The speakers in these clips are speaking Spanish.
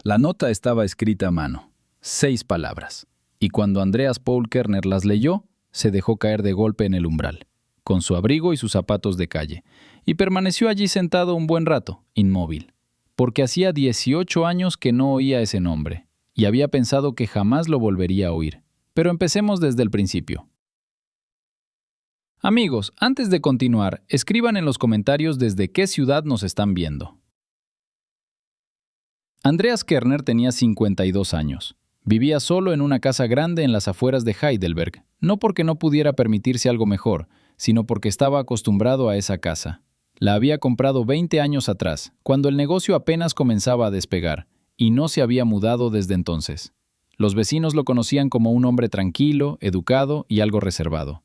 La nota estaba escrita a mano, 6 palabras, y cuando Andreas Paul Kerner las leyó, se dejó caer de golpe en el umbral, con su abrigo y sus zapatos de calle, y permaneció allí sentado un buen rato, inmóvil, porque hacía 18 años que no oía ese nombre, y había pensado que jamás lo volvería a oír. Pero empecemos desde el principio. Amigos, antes de continuar, escriban en los comentarios desde qué ciudad nos están viendo. Andreas Kerner tenía 52 años. Vivía solo en una casa grande en las afueras de Heidelberg, no porque no pudiera permitirse algo mejor, sino porque estaba acostumbrado a esa casa. La había comprado 20 años atrás, cuando el negocio apenas comenzaba a despegar, y no se había mudado desde entonces. Los vecinos lo conocían como un hombre tranquilo, educado y algo reservado.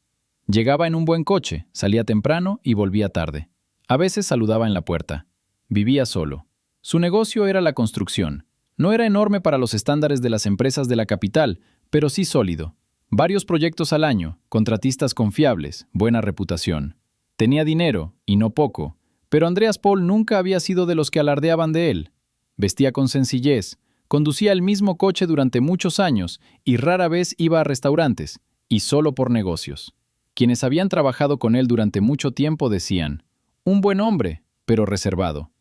Llegaba en un buen coche, salía temprano y volvía tarde. A veces saludaba en la puerta. Vivía solo. Su negocio era la construcción. No era enorme para los estándares de las empresas de la capital, pero sí sólido. Varios proyectos al año, contratistas confiables, buena reputación. Tenía dinero, y no poco, pero Andreas Paul nunca había sido de los que alardeaban de él. Vestía con sencillez, conducía el mismo coche durante muchos años y rara vez iba a restaurantes, y solo por negocios. Quienes habían trabajado con él durante mucho tiempo decían, un buen hombre, pero reservado.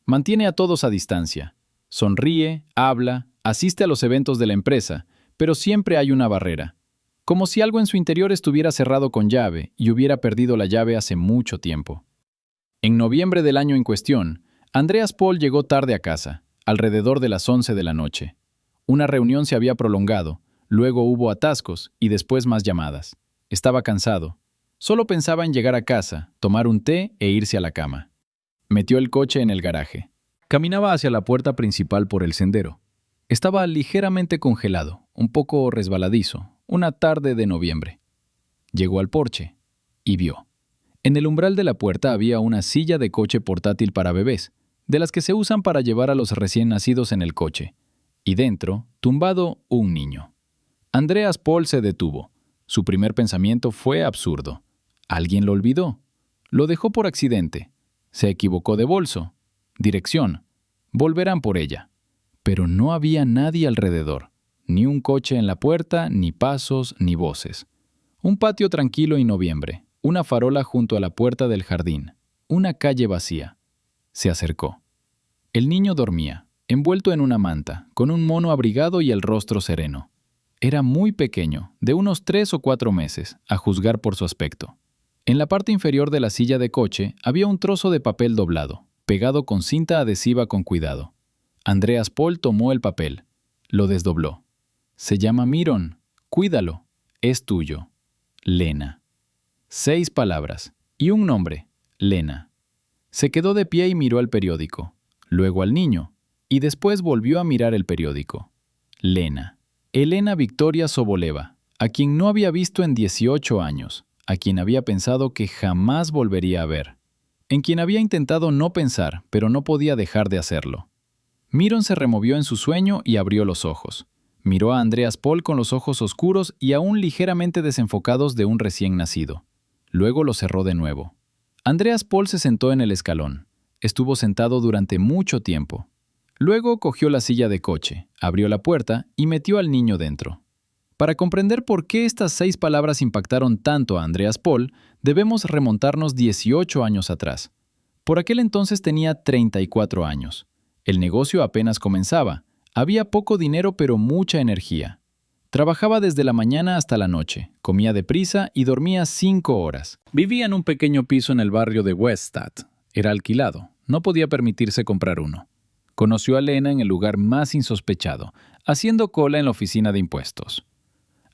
Mantiene a todos a distancia. Sonríe, habla, asiste a los eventos de la empresa, pero siempre hay una barrera. Como si algo en su interior estuviera cerrado con llave y hubiera perdido la llave hace mucho tiempo. En noviembre del año en cuestión, Andreas Paul llegó tarde a casa, alrededor de las 11 de la noche. Una reunión se había prolongado, luego hubo atascos y después más llamadas. Estaba cansado. Solo pensaba en llegar a casa, tomar un té e irse a la cama. Metió el coche en el garaje. Caminaba hacia la puerta principal por el sendero. Estaba ligeramente congelado, un poco resbaladizo, una tarde de noviembre. Llegó al porche y vio. En el umbral de la puerta había una silla de coche portátil para bebés, de las que se usan para llevar a los recién nacidos en el coche, y dentro, tumbado, un niño. Andreas Paul se detuvo. Su primer pensamiento fue absurdo. Alguien lo olvidó. Lo dejó por accidente. Se equivocó de bolso. Dirección. Volverán por ella. Pero no había nadie alrededor. Ni un coche en la puerta, ni pasos, ni voces. Un patio tranquilo en noviembre. Una farola junto a la puerta del jardín. Una calle vacía. Se acercó. El niño dormía, envuelto en una manta, con un mono abrigado y el rostro sereno. Era muy pequeño, de unos 3 o 4 meses, a juzgar por su aspecto. En la parte inferior de la silla de coche había un trozo de papel doblado, pegado con cinta adhesiva con cuidado. Andreas Paul tomó el papel. Lo desdobló. Se llama Miron. Cuídalo. Es tuyo. Lena. 6 palabras. Y un nombre. Lena. Se quedó de pie y miró el periódico. Luego al niño. Y después volvió a mirar el periódico. Lena. Elena Victoria Soboleva, a quien no había visto en 18 años, a quien había pensado que jamás volvería a ver, en quien había intentado no pensar, pero no podía dejar de hacerlo. Miron se removió en su sueño y abrió los ojos. Miró a Andreas Paul con los ojos oscuros y aún ligeramente desenfocados de un recién nacido. Luego lo cerró de nuevo. Andreas Paul se sentó en el escalón. Estuvo sentado durante mucho tiempo. Luego cogió la silla de coche, abrió la puerta y metió al niño dentro. Para comprender por qué estas 6 palabras impactaron tanto a Andreas Paul, debemos remontarnos 18 años atrás. Por aquel entonces tenía 34 años. El negocio apenas comenzaba. Había poco dinero pero mucha energía. Trabajaba desde la mañana hasta la noche, comía deprisa y dormía 5 horas. Vivía en un pequeño piso en el barrio de Weststadt. Era alquilado, no podía permitirse comprar uno. Conoció a Lena en el lugar más insospechado, haciendo cola en la oficina de impuestos.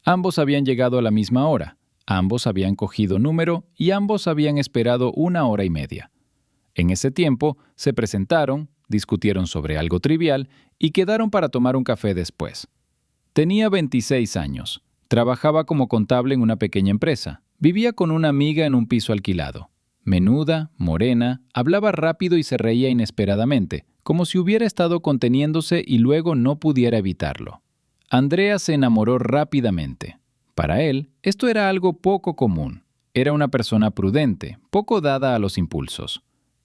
Ambos habían llegado a la misma hora, ambos habían cogido número y ambos habían esperado 1 hora y media. En ese tiempo, se presentaron, discutieron sobre algo trivial y quedaron para tomar un café después. Tenía 26 años, trabajaba como contable en una pequeña empresa, vivía con una amiga en un piso alquilado. Menuda, morena, hablaba rápido y se reía inesperadamente, como si hubiera estado conteniéndose y luego no pudiera evitarlo. Andrea se enamoró rápidamente. Para él, esto era algo poco común. Era una persona prudente, poco dada a los impulsos.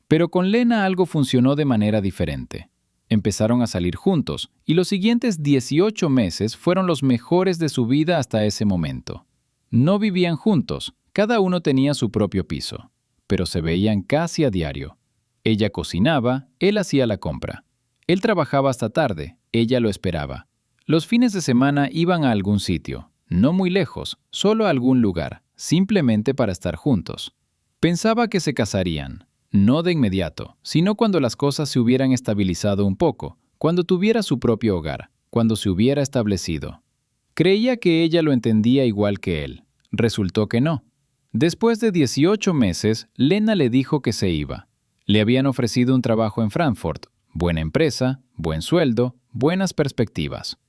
Pero con Lena algo funcionó de manera diferente. Empezaron a salir juntos, y los siguientes 18 meses fueron los mejores de su vida hasta ese momento. No vivían juntos, cada uno tenía su propio piso, pero se veían casi a diario. Ella cocinaba, él hacía la compra. Él trabajaba hasta tarde, ella lo esperaba. Los fines de semana iban a algún sitio, no muy lejos, solo a algún lugar, simplemente para estar juntos. Pensaba que se casarían, no de inmediato, sino cuando las cosas se hubieran estabilizado un poco, cuando tuviera su propio hogar, cuando se hubiera establecido. Creía que ella lo entendía igual que él. Resultó que no. Después de 18 meses, Lena le dijo que se iba. Le habían ofrecido un trabajo en Frankfurt, buena empresa, buen sueldo, buenas perspectivas.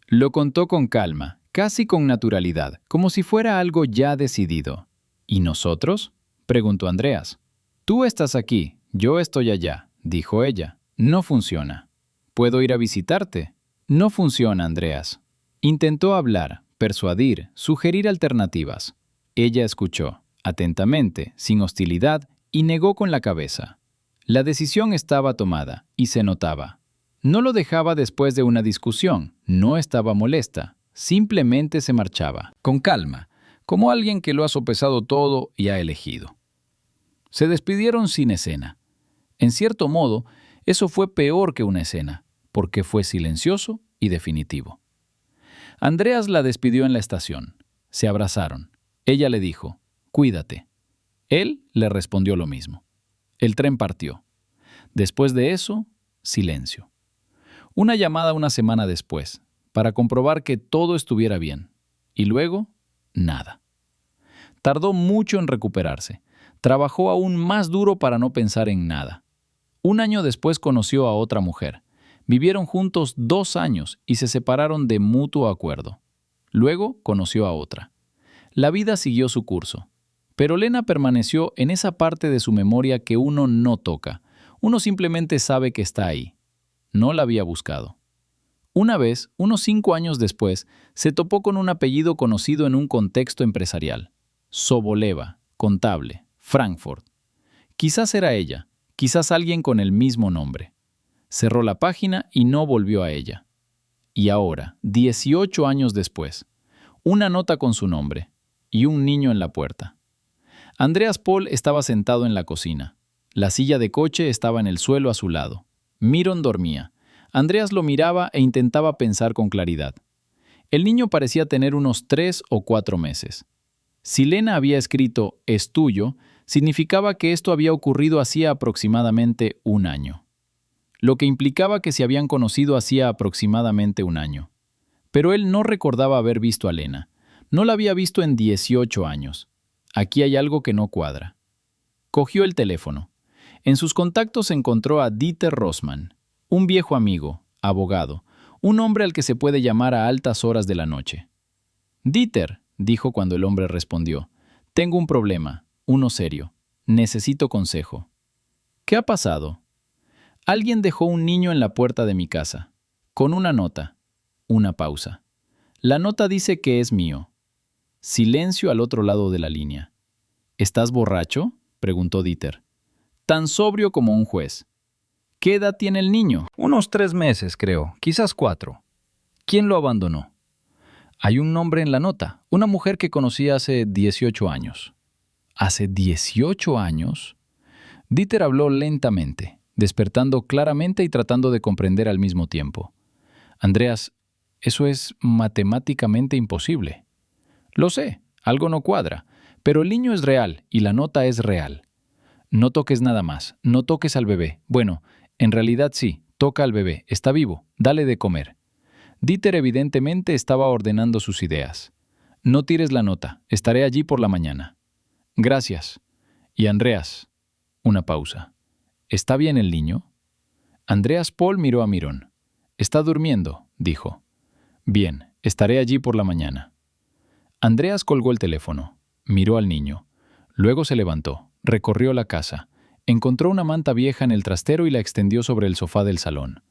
Lo contó con calma, casi con naturalidad, como si fuera algo ya decidido. ¿Y nosotros?, preguntó Andreas. Tú estás aquí, yo estoy allá, dijo ella. No funciona. ¿Puedo ir a visitarte? No funciona, Andreas. Intentó hablar, persuadir, sugerir alternativas. Ella escuchó, atentamente, sin hostilidad, y negó con la cabeza. La decisión estaba tomada, y se notaba. No lo dejaba después de una discusión, no estaba molesta, simplemente se marchaba, con calma, como alguien que lo ha sopesado todo y ha elegido. Se despidieron sin escena. En cierto modo, eso fue peor que una escena, porque fue silencioso y definitivo. Andreas la despidió en la estación. Se abrazaron. Ella le dijo, «Cuídate». Él le respondió lo mismo. El tren partió. Después de eso, silencio. Una llamada una semana después, para comprobar que todo estuviera bien. Y luego, nada. Tardó mucho en recuperarse. Trabajó aún más duro para no pensar en nada. Un año después conoció a otra mujer. Vivieron juntos 2 años y se separaron de mutuo acuerdo. Luego conoció a otra. La vida siguió su curso. Pero Lena permaneció en esa parte de su memoria que uno no toca. Uno simplemente sabe que está ahí. No la había buscado. Una vez, unos 5 años después, se topó con un apellido conocido en un contexto empresarial. Soboleva, contable, Frankfurt. Quizás era ella, quizás alguien con el mismo nombre. Cerró la página y no volvió a ella. Y ahora, 18 años después, una nota con su nombre y un niño en la puerta. Andreas Pohl estaba sentado en la cocina. La silla de coche estaba en el suelo a su lado. Myron dormía. Andreas lo miraba e intentaba pensar con claridad. El niño parecía tener unos 3 o 4 meses. Si Lena había escrito «es tuyo», significaba que esto había ocurrido hacía aproximadamente 1 año. Lo que implicaba que se habían conocido hacía aproximadamente 1 año. Pero él no recordaba haber visto a Lena. No la había visto en 18 años. Aquí hay algo que no cuadra. Cogió el teléfono. En sus contactos encontró a Dieter Rossmann, un viejo amigo, abogado, un hombre al que se puede llamar a altas horas de la noche. «Dieter», dijo cuando el hombre respondió, «tengo un problema, uno serio. Necesito consejo». «¿Qué ha pasado?» «Alguien dejó un niño en la puerta de mi casa, con una nota». Una pausa. «La nota dice que es mío». Silencio al otro lado de la línea. «¿Estás borracho?», preguntó Dieter. «Tan sobrio como un juez». «¿Qué edad tiene el niño?» «Unos 3 meses, creo, quizás 4». «¿Quién lo abandonó?» «Hay un nombre en la nota, una mujer que conocí hace 18 años». «¿Hace 18 años?» Dieter habló lentamente, despertando claramente y tratando de comprender al mismo tiempo. «Andreas, eso es matemáticamente imposible». «Lo sé, algo no cuadra, pero el niño es real y la nota es real. No toques nada más, no toques al bebé. Bueno, en realidad sí, toca al bebé, está vivo, dale de comer». Dieter evidentemente estaba ordenando sus ideas. «No tires la nota, estaré allí por la mañana». «Gracias». «Y Andreas». Una pausa. «¿Está bien el niño?» Andreas Pohl miró a Myron. «Está durmiendo», dijo. «Bien, estaré allí por la mañana». Andreas colgó el teléfono, miró al niño. Luego se levantó, recorrió la casa, encontró una manta vieja en el trastero y la extendió sobre el sofá del salón.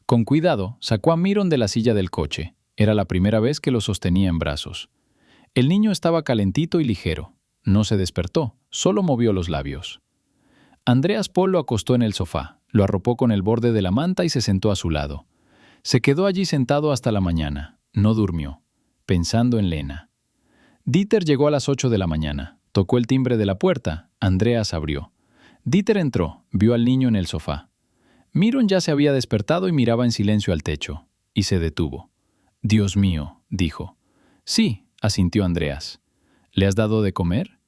Con cuidado, sacó a Myron de la silla del coche. Era la primera vez que lo sostenía en brazos. El niño estaba calentito y ligero. No se despertó, solo movió los labios. Andreas Pohl lo acostó en el sofá, Lo arropó con el borde de la manta y se sentó a su lado. Se quedó allí sentado hasta la mañana. No durmió, pensando en Lena. Dieter llegó a las 8 de la mañana. Tocó el timbre de la puerta. Andreas abrió. Dieter entró, vio al niño en el sofá. Myron ya se había despertado y miraba en silencio al techo. Y se detuvo. «Dios mío», dijo. «Sí», asintió Andreas. «¿Le has dado de comer?»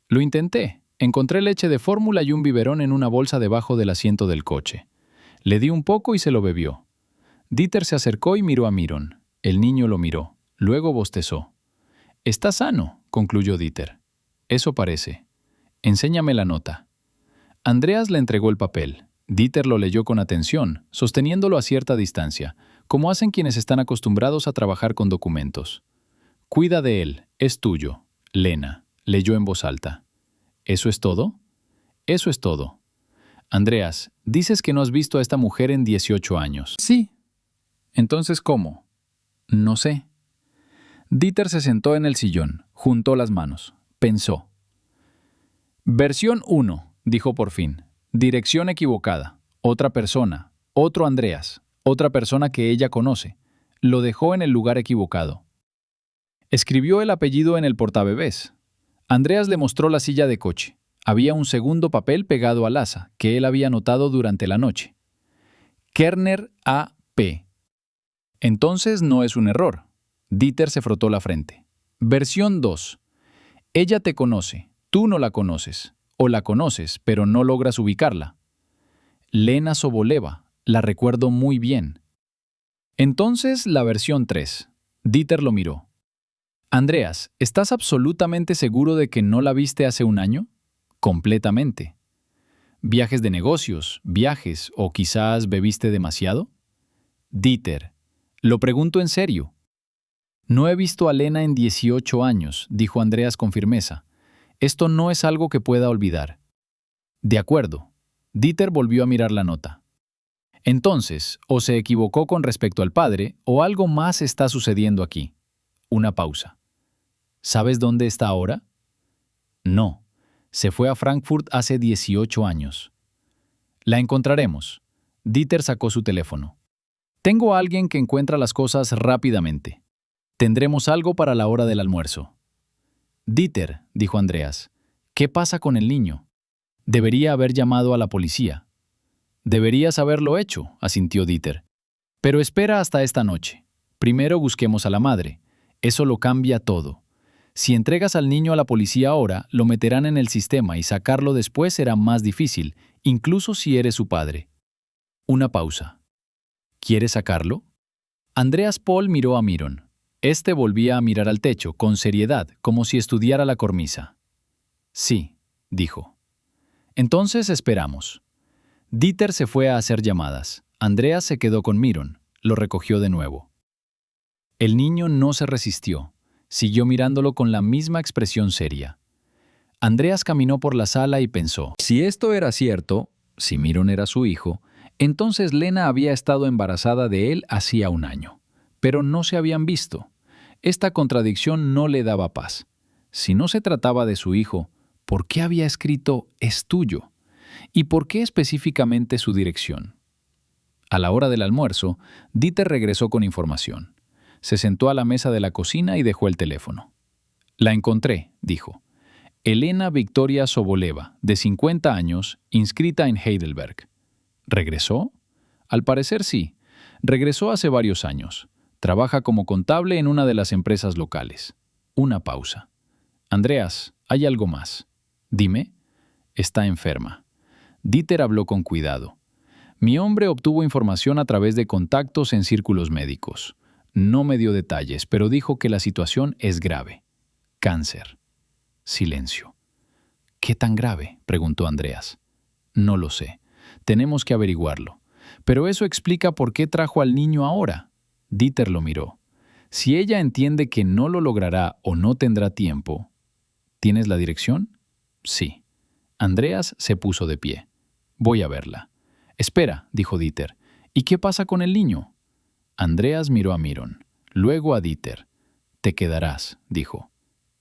«Lo intenté. Encontré leche de fórmula y un biberón en una bolsa debajo del asiento del coche. Le di un poco y se lo bebió». Dieter se acercó y miró a Myron. El niño lo miró. Luego bostezó. «Está sano», concluyó Dieter. «Eso parece. Enséñame la nota». Andreas le entregó el papel. Dieter lo leyó con atención, sosteniéndolo a cierta distancia, como hacen quienes están acostumbrados a trabajar con documentos. «Cuida de él, es tuyo. Lena», leyó en voz alta. «¿Eso es todo?» «Eso es todo». «Andreas, dices que no has visto a esta mujer en 18 años». «Sí». «Entonces, ¿cómo?» «No sé». Dieter se sentó en el sillón, juntó las manos, pensó. «Versión 1», dijo por fin. «Dirección equivocada. Otra persona. Otro Andreas. Otra persona que ella conoce. Lo dejó en el lugar equivocado». Escribió el apellido en el portabebés. Andreas le mostró la silla de coche. Había un segundo papel pegado al asa, que él había notado durante la noche. Kerner A.P. Entonces no es un error. Dieter se frotó la frente. Versión 2. Ella te conoce, tú no la conoces. O la conoces, pero no logras ubicarla. Lena Soboleva, la recuerdo muy bien. Entonces la versión 3. Dieter lo miró. Andreas, ¿estás absolutamente seguro de que no la viste hace un año? Completamente. ¿Viajes de negocios, viajes o quizás bebiste demasiado? Dieter, lo pregunto en serio. No he visto a Lena en 18 años, dijo Andreas con firmeza. Esto no es algo que pueda olvidar. De acuerdo. Dieter volvió a mirar la nota. Entonces, o se equivocó con respecto al padre, o algo más está sucediendo aquí. Una pausa. ¿Sabes dónde está ahora? No. Se fue a Frankfurt hace 18 años. La encontraremos. Dieter sacó su teléfono. Tengo a alguien que encuentra las cosas rápidamente. Tendremos algo para la hora del almuerzo. Dieter, dijo Andreas, ¿qué pasa con el niño? Debería haber llamado a la policía. Deberías haberlo hecho, asintió Dieter. Pero espera hasta esta noche. Primero busquemos a la madre. Eso lo cambia todo. Si entregas al niño a la policía ahora, lo meterán en el sistema y sacarlo después será más difícil, incluso si eres su padre. Una pausa. ¿Quieres sacarlo? Andreas Paul miró a Myron. Este volvía a mirar al techo, con seriedad, como si estudiara la cornisa. Sí, dijo. Entonces esperamos. Dieter se fue a hacer llamadas. Andreas se quedó con Myron. Lo recogió de nuevo. El niño no se resistió. Siguió mirándolo con la misma expresión seria. Andreas caminó por la sala y pensó. Si esto era cierto, si Myron era su hijo, entonces Lena había estado embarazada de él hacía un año. Pero no se habían visto. Esta contradicción no le daba paz. Si no se trataba de su hijo, ¿por qué había escrito «es tuyo»? ¿Y por qué específicamente su dirección? A la hora del almuerzo, Dieter regresó con información. Se sentó a la mesa de la cocina y dejó el teléfono. La encontré, dijo. Elena Victoria Soboleva, de 50 años, inscrita en Heidelberg. ¿Regresó? Al parecer sí. Regresó hace varios años. Trabaja como contable en una de las empresas locales. Una pausa. Andreas, hay algo más. Dime. Está enferma. Dieter habló con cuidado. Mi hombre obtuvo información a través de contactos en círculos médicos. No me dio detalles, pero dijo que la situación es grave. Cáncer. Silencio. ¿Qué tan grave?, preguntó Andreas. No lo sé. Tenemos que averiguarlo. Pero eso explica por qué trajo al niño ahora. Dieter lo miró. Si ella entiende que no lo logrará o no tendrá tiempo... ¿Tienes la dirección? Sí. Andreas se puso de pie. Voy a verla. Espera, dijo Dieter. ¿Y qué pasa con el niño? Andreas miró a Myron, luego a Dieter. Te quedarás, dijo.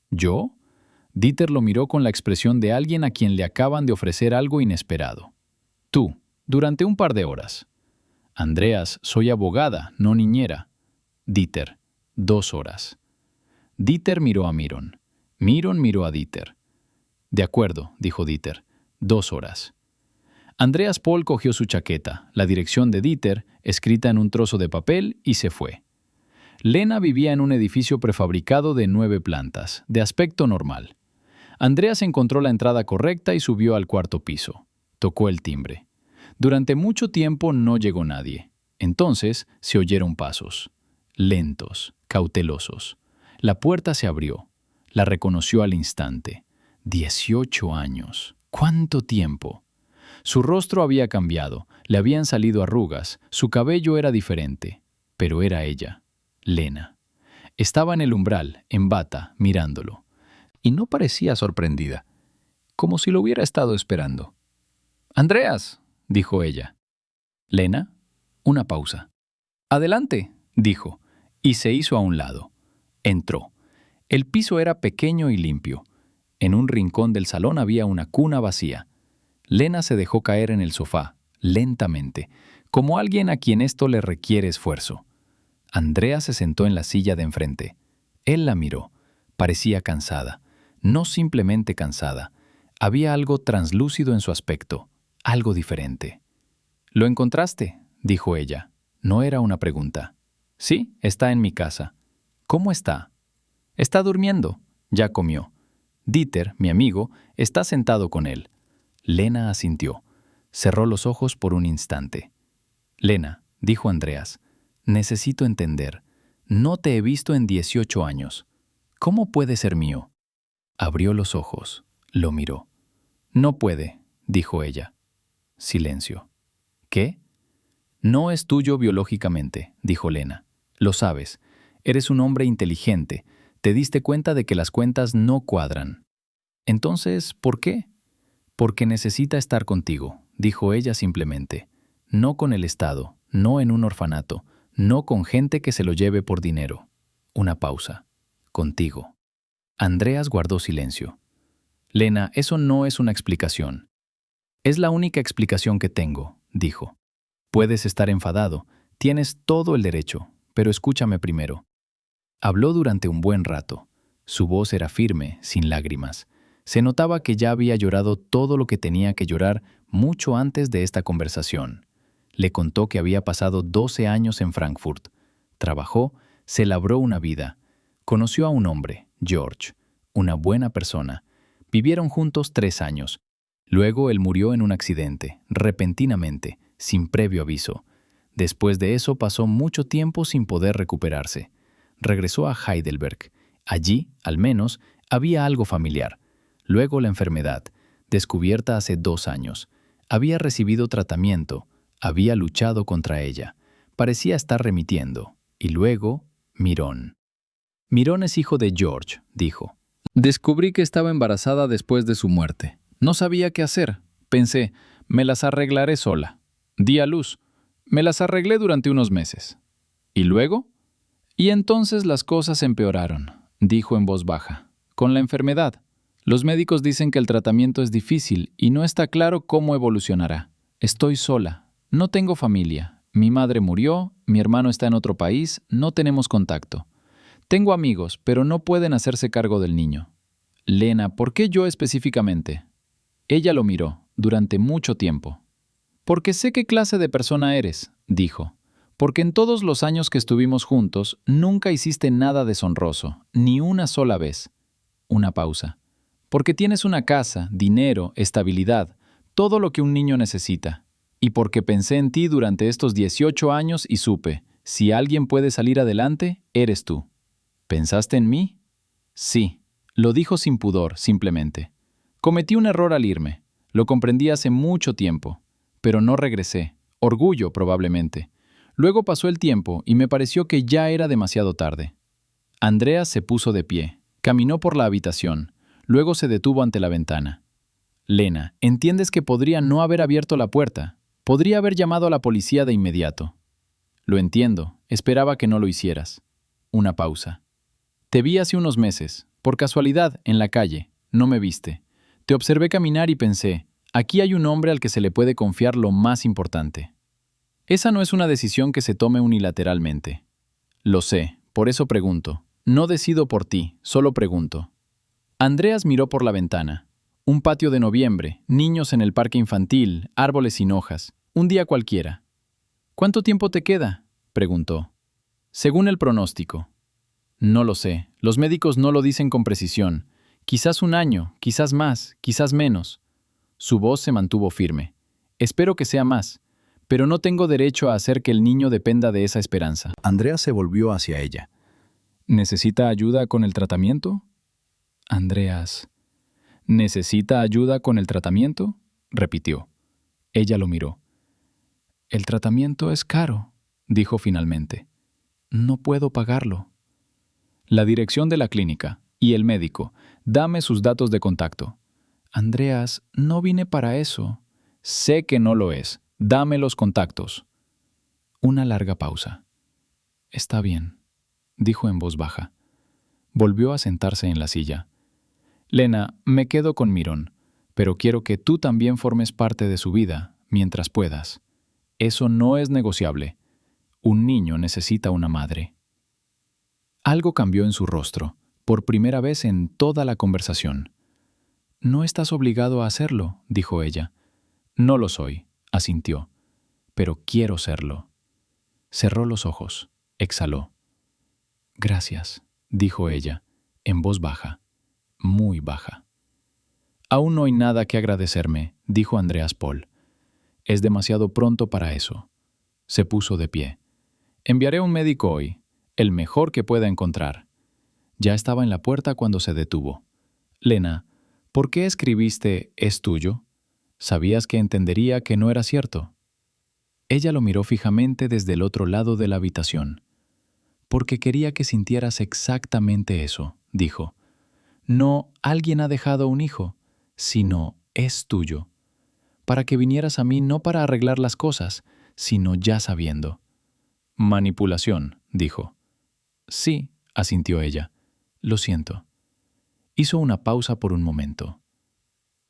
¿Yo? Dieter lo miró con la expresión de alguien a quien le acaban de ofrecer algo inesperado. Tú, durante un par de horas. Andreas, soy abogada, no niñera. Dieter, 2 horas. Dieter miró a Miron. Miron miró a Dieter. De acuerdo, dijo Dieter, 2 horas. Andreas Paul cogió su chaqueta, la dirección de Dieter, escrita en un trozo de papel, y se fue. Lena vivía en un edificio prefabricado de 9 plantas, de aspecto normal. Andreas encontró la entrada correcta y subió al 4º piso. Tocó el timbre. Durante mucho tiempo no llegó nadie. Entonces se oyeron pasos. Lentos, cautelosos. La puerta se abrió. La reconoció al instante. 18 años. ¿Cuánto tiempo? Su rostro había cambiado, le habían salido arrugas, su cabello era diferente. Pero era ella, Lena. Estaba en el umbral, en bata, mirándolo. Y no parecía sorprendida, como si lo hubiera estado esperando. «Andreas», dijo ella. «Lena», una pausa. «Adelante», dijo, y se hizo a un lado. Entró. El piso era pequeño y limpio. En un rincón del salón había una cuna vacía. Lena se dejó caer en el sofá, lentamente, como alguien a quien esto le requiere esfuerzo. Andrea se sentó en la silla de enfrente. Él la miró. Parecía cansada. No simplemente cansada. Había algo translúcido en su aspecto, algo diferente. «¿Lo encontraste?», dijo ella. No era una pregunta. «Sí, está en mi casa». «¿Cómo está?» «Está durmiendo. Ya comió. Dieter, mi amigo, está sentado con él». Lena asintió. Cerró los ojos por un instante. «Lena», dijo Andreas, «necesito entender. No te he visto en 18 años. ¿Cómo puede ser mío?» Abrió los ojos. Lo miró. «No puede», dijo ella. Silencio. «¿Qué?» «No es tuyo biológicamente», dijo Lena. «Lo sabes. Eres un hombre inteligente. Te diste cuenta de que las cuentas no cuadran». «Entonces, ¿por qué?» «Porque necesita estar contigo», dijo ella simplemente. «No con el Estado, no en un orfanato, no con gente que se lo lleve por dinero». Una pausa. «Contigo». Andreas guardó silencio. «Lena, eso no es una explicación». «Es la única explicación que tengo», dijo. «Puedes estar enfadado, tienes todo el derecho, pero escúchame primero». Habló durante un buen rato. Su voz era firme, sin lágrimas. Se notaba que ya había llorado todo lo que tenía que llorar mucho antes de esta conversación. Le contó que había pasado 12 años en Frankfurt. Trabajó, se labró una vida. Conoció a un hombre, George, una buena persona. Vivieron juntos 3 años. Luego él murió en un accidente, repentinamente, sin previo aviso. Después de eso pasó mucho tiempo sin poder recuperarse. Regresó a Heidelberg. Allí, al menos, había algo familiar. Luego la enfermedad, descubierta hace 2 años. Había recibido tratamiento, había luchado contra ella. Parecía estar remitiendo. Y luego, Miron. «Miron es hijo de George», dijo. «Descubrí que estaba embarazada después de su muerte. No sabía qué hacer. Pensé, me las arreglaré sola. Di a luz. Me las arreglé durante unos meses. ¿Y luego?» «Y entonces las cosas empeoraron», dijo en voz baja. «Con la enfermedad. Los médicos dicen que el tratamiento es difícil y no está claro cómo evolucionará. Estoy sola. No tengo familia. Mi madre murió, mi hermano está en otro país, no tenemos contacto. Tengo amigos, pero no pueden hacerse cargo del niño». «Lena, ¿por qué yo específicamente?» Ella lo miró, durante mucho tiempo. «Porque sé qué clase de persona eres», dijo. «Porque en todos los años que estuvimos juntos, nunca hiciste nada deshonroso, ni una sola vez». Una pausa. «Porque tienes una casa, dinero, estabilidad, todo lo que un niño necesita. Y porque pensé en ti durante estos 18 años y supe, si alguien puede salir adelante, eres tú». «¿Pensaste en mí?» «Sí», lo dijo sin pudor, simplemente. «Cometí un error al irme. Lo comprendí hace mucho tiempo. Pero no regresé. Orgullo, probablemente. Luego pasó el tiempo y me pareció que ya era demasiado tarde». Andrea se puso de pie. Caminó por la habitación. Luego se detuvo ante la ventana. «Lena, entiendes que podría no haber abierto la puerta. Podría haber llamado a la policía de inmediato». «Lo entiendo. Esperaba que no lo hicieras». Una pausa. «Te vi hace unos meses. Por casualidad, en la calle. No me viste. Te observé caminar y pensé, Aquí hay un hombre al que se le puede confiar lo más importante. Esa no es una decisión que se tome unilateralmente. Lo sé, por eso pregunto. No decido por ti, solo pregunto. Andreas miró por la ventana. Un patio de noviembre, niños en el parque infantil, árboles sin hojas. Un día cualquiera. ¿Cuánto tiempo te queda?, preguntó. Según el pronóstico. No lo sé. Los médicos no lo dicen con precisión. Quizás un año, quizás más, quizás menos. Su voz se mantuvo firme. Espero que sea más, pero no tengo derecho a hacer que el niño dependa de esa esperanza. Andrea se volvió hacia ella. ¿Necesita ayuda con el tratamiento? Andreas. ¿Necesita ayuda con el tratamiento?, repitió. Ella lo miró. El tratamiento es caro, dijo finalmente. No puedo pagarlo. La dirección de la clínica y el médico. Dame sus datos de contacto. Andreas, no vine para eso. Sé que no lo es. Dame los contactos. Una larga pausa. Está bien, dijo en voz baja. Volvió a sentarse en la silla. Lena, me quedo con Miron, pero quiero que tú también formes parte de su vida, mientras puedas. Eso no es negociable. Un niño necesita una madre. Algo cambió en su rostro, por primera vez en toda la conversación. No estás obligado a hacerlo, dijo ella. No lo soy, asintió, pero quiero serlo. Cerró los ojos, exhaló. Gracias, dijo ella, en voz baja, muy baja. Aún no hay nada que agradecerme, dijo Andreas Paul. Es demasiado pronto para eso. Se puso de pie. Enviaré a un médico hoy, el mejor que pueda encontrar. Ya estaba en la puerta cuando se detuvo. Lena, ¿por qué escribiste «es tuyo»? ¿Sabías que entendería que no era cierto? Ella lo miró fijamente desde el otro lado de la habitación. Porque quería que sintieras exactamente eso, dijo. No, alguien ha dejado un hijo, sino es tuyo. Para que vinieras a mí no para arreglar las cosas, sino ya sabiendo. Manipulación, dijo. Sí, asintió ella. Lo siento. Hizo una pausa por un momento.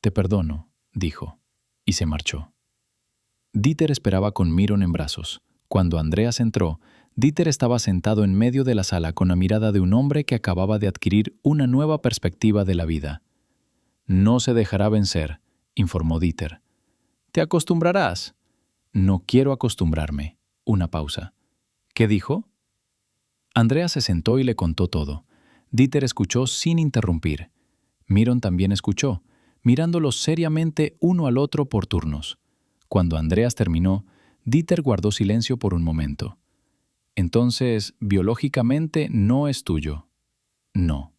Te perdono, dijo, y se marchó. Dieter esperaba con Miron en brazos. Cuando Andreas entró, Dieter estaba sentado en medio de la sala con la mirada de un hombre que acababa de adquirir una nueva perspectiva de la vida. No se dejará vencer, informó Dieter. Te acostumbrarás. No quiero acostumbrarme. Una pausa. ¿Qué dijo? Andreas se sentó y le contó todo. Dieter escuchó sin interrumpir. Miron también escuchó, mirándolos seriamente uno al otro por turnos. Cuando Andreas terminó, Dieter guardó silencio por un momento. Entonces, biológicamente no es tuyo. No.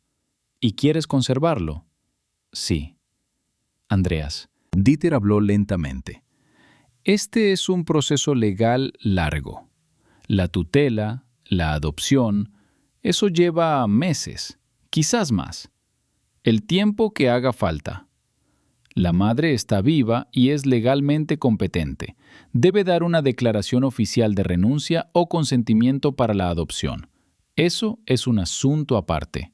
¿Y quieres conservarlo? Sí. Andreas. Dieter habló lentamente. Este es un proceso legal largo. La tutela, la adopción, eso lleva meses, quizás más. El tiempo que haga falta. La madre está viva y es legalmente competente. Debe dar una declaración oficial de renuncia o consentimiento para la adopción. Eso es un asunto aparte.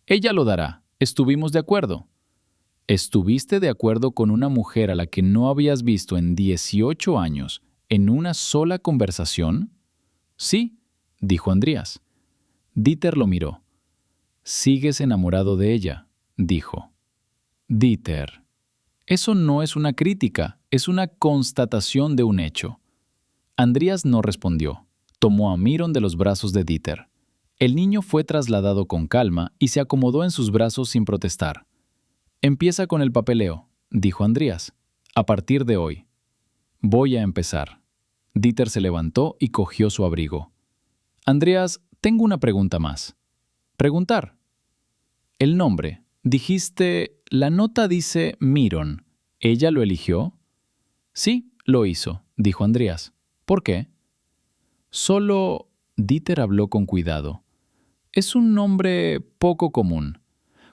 Ella lo dará. ¿Estuvimos de acuerdo? ¿Estuviste de acuerdo con una mujer a la que no habías visto en 18 años en una sola conversación? Sí, dijo Andreas. Dieter lo miró. Sigues enamorado de ella, dijo. Dieter. Eso no es una crítica, es una constatación de un hecho. Andreas no respondió. Tomó a Miron de los brazos de Dieter. El niño fue trasladado con calma y se acomodó en sus brazos sin protestar. Empieza con el papeleo, dijo Andreas. A partir de hoy. Voy a empezar. Dieter se levantó y cogió su abrigo. Andreas, tengo una pregunta más. Preguntar. El nombre. Dijiste, la nota dice Miron. ¿Ella lo eligió? Sí, lo hizo, dijo Andreas. ¿Por qué? Solo, Dieter habló con cuidado. Es un nombre poco común.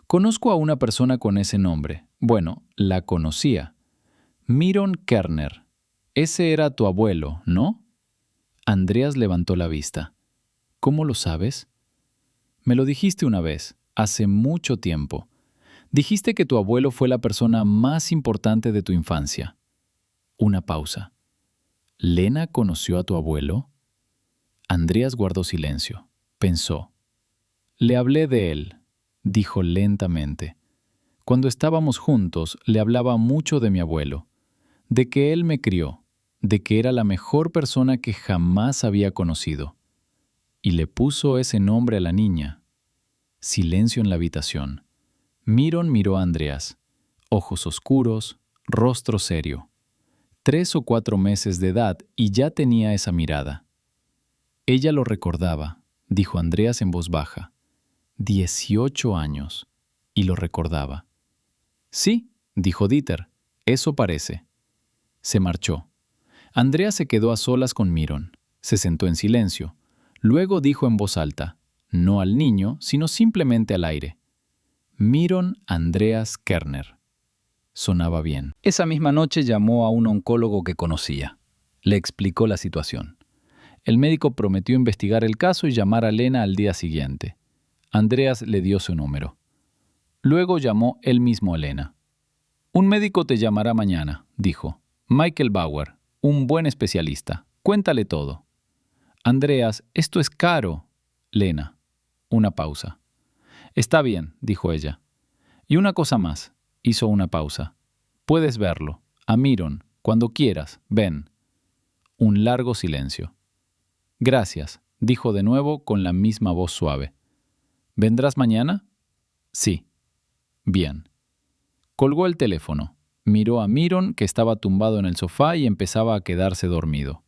Conozco a una persona con ese nombre. Bueno, la conocía. Miron Kerner. Ese era tu abuelo, ¿no? Andreas levantó la vista. ¿Cómo lo sabes? Me lo dijiste una vez, hace mucho tiempo. Dijiste que tu abuelo fue la persona más importante de tu infancia. Una pausa. ¿Lena conoció a tu abuelo? Andreas guardó silencio. Pensó. Le hablé de él, dijo lentamente. Cuando estábamos juntos, le hablaba mucho de mi abuelo, de que él me crió, de que era la mejor persona que jamás había conocido. Y le puso ese nombre a la niña. Silencio en la habitación. Myron miró a Andreas. Ojos oscuros, rostro serio. 3 o 4 meses de edad y ya tenía esa mirada. Ella lo recordaba, dijo Andreas en voz baja. 18 años. Y lo recordaba. Sí, dijo Dieter, eso parece. Se marchó. Andreas se quedó a solas con Myron. Se sentó en silencio. Luego dijo en voz alta, no al niño, sino simplemente al aire. Myron Andreas Kerner. Sonaba bien. Esa misma noche llamó a un oncólogo que conocía. Le explicó la situación. El médico prometió investigar el caso y llamar a Lena al día siguiente. Andreas le dio su número. Luego llamó él mismo a Lena. Un médico te llamará mañana, dijo. Michael Bauer, un buen especialista. Cuéntale todo. Andreas, esto es caro. Lena. Una pausa. Está bien, dijo ella. Y una cosa más. Hizo una pausa. Puedes verlo. A Myron. Cuando quieras. Ven. Un largo silencio. Gracias, dijo de nuevo con la misma voz suave. ¿Vendrás mañana? Sí. Bien. Colgó el teléfono. Miró a Myron, que estaba tumbado en el sofá y empezaba a quedarse dormido.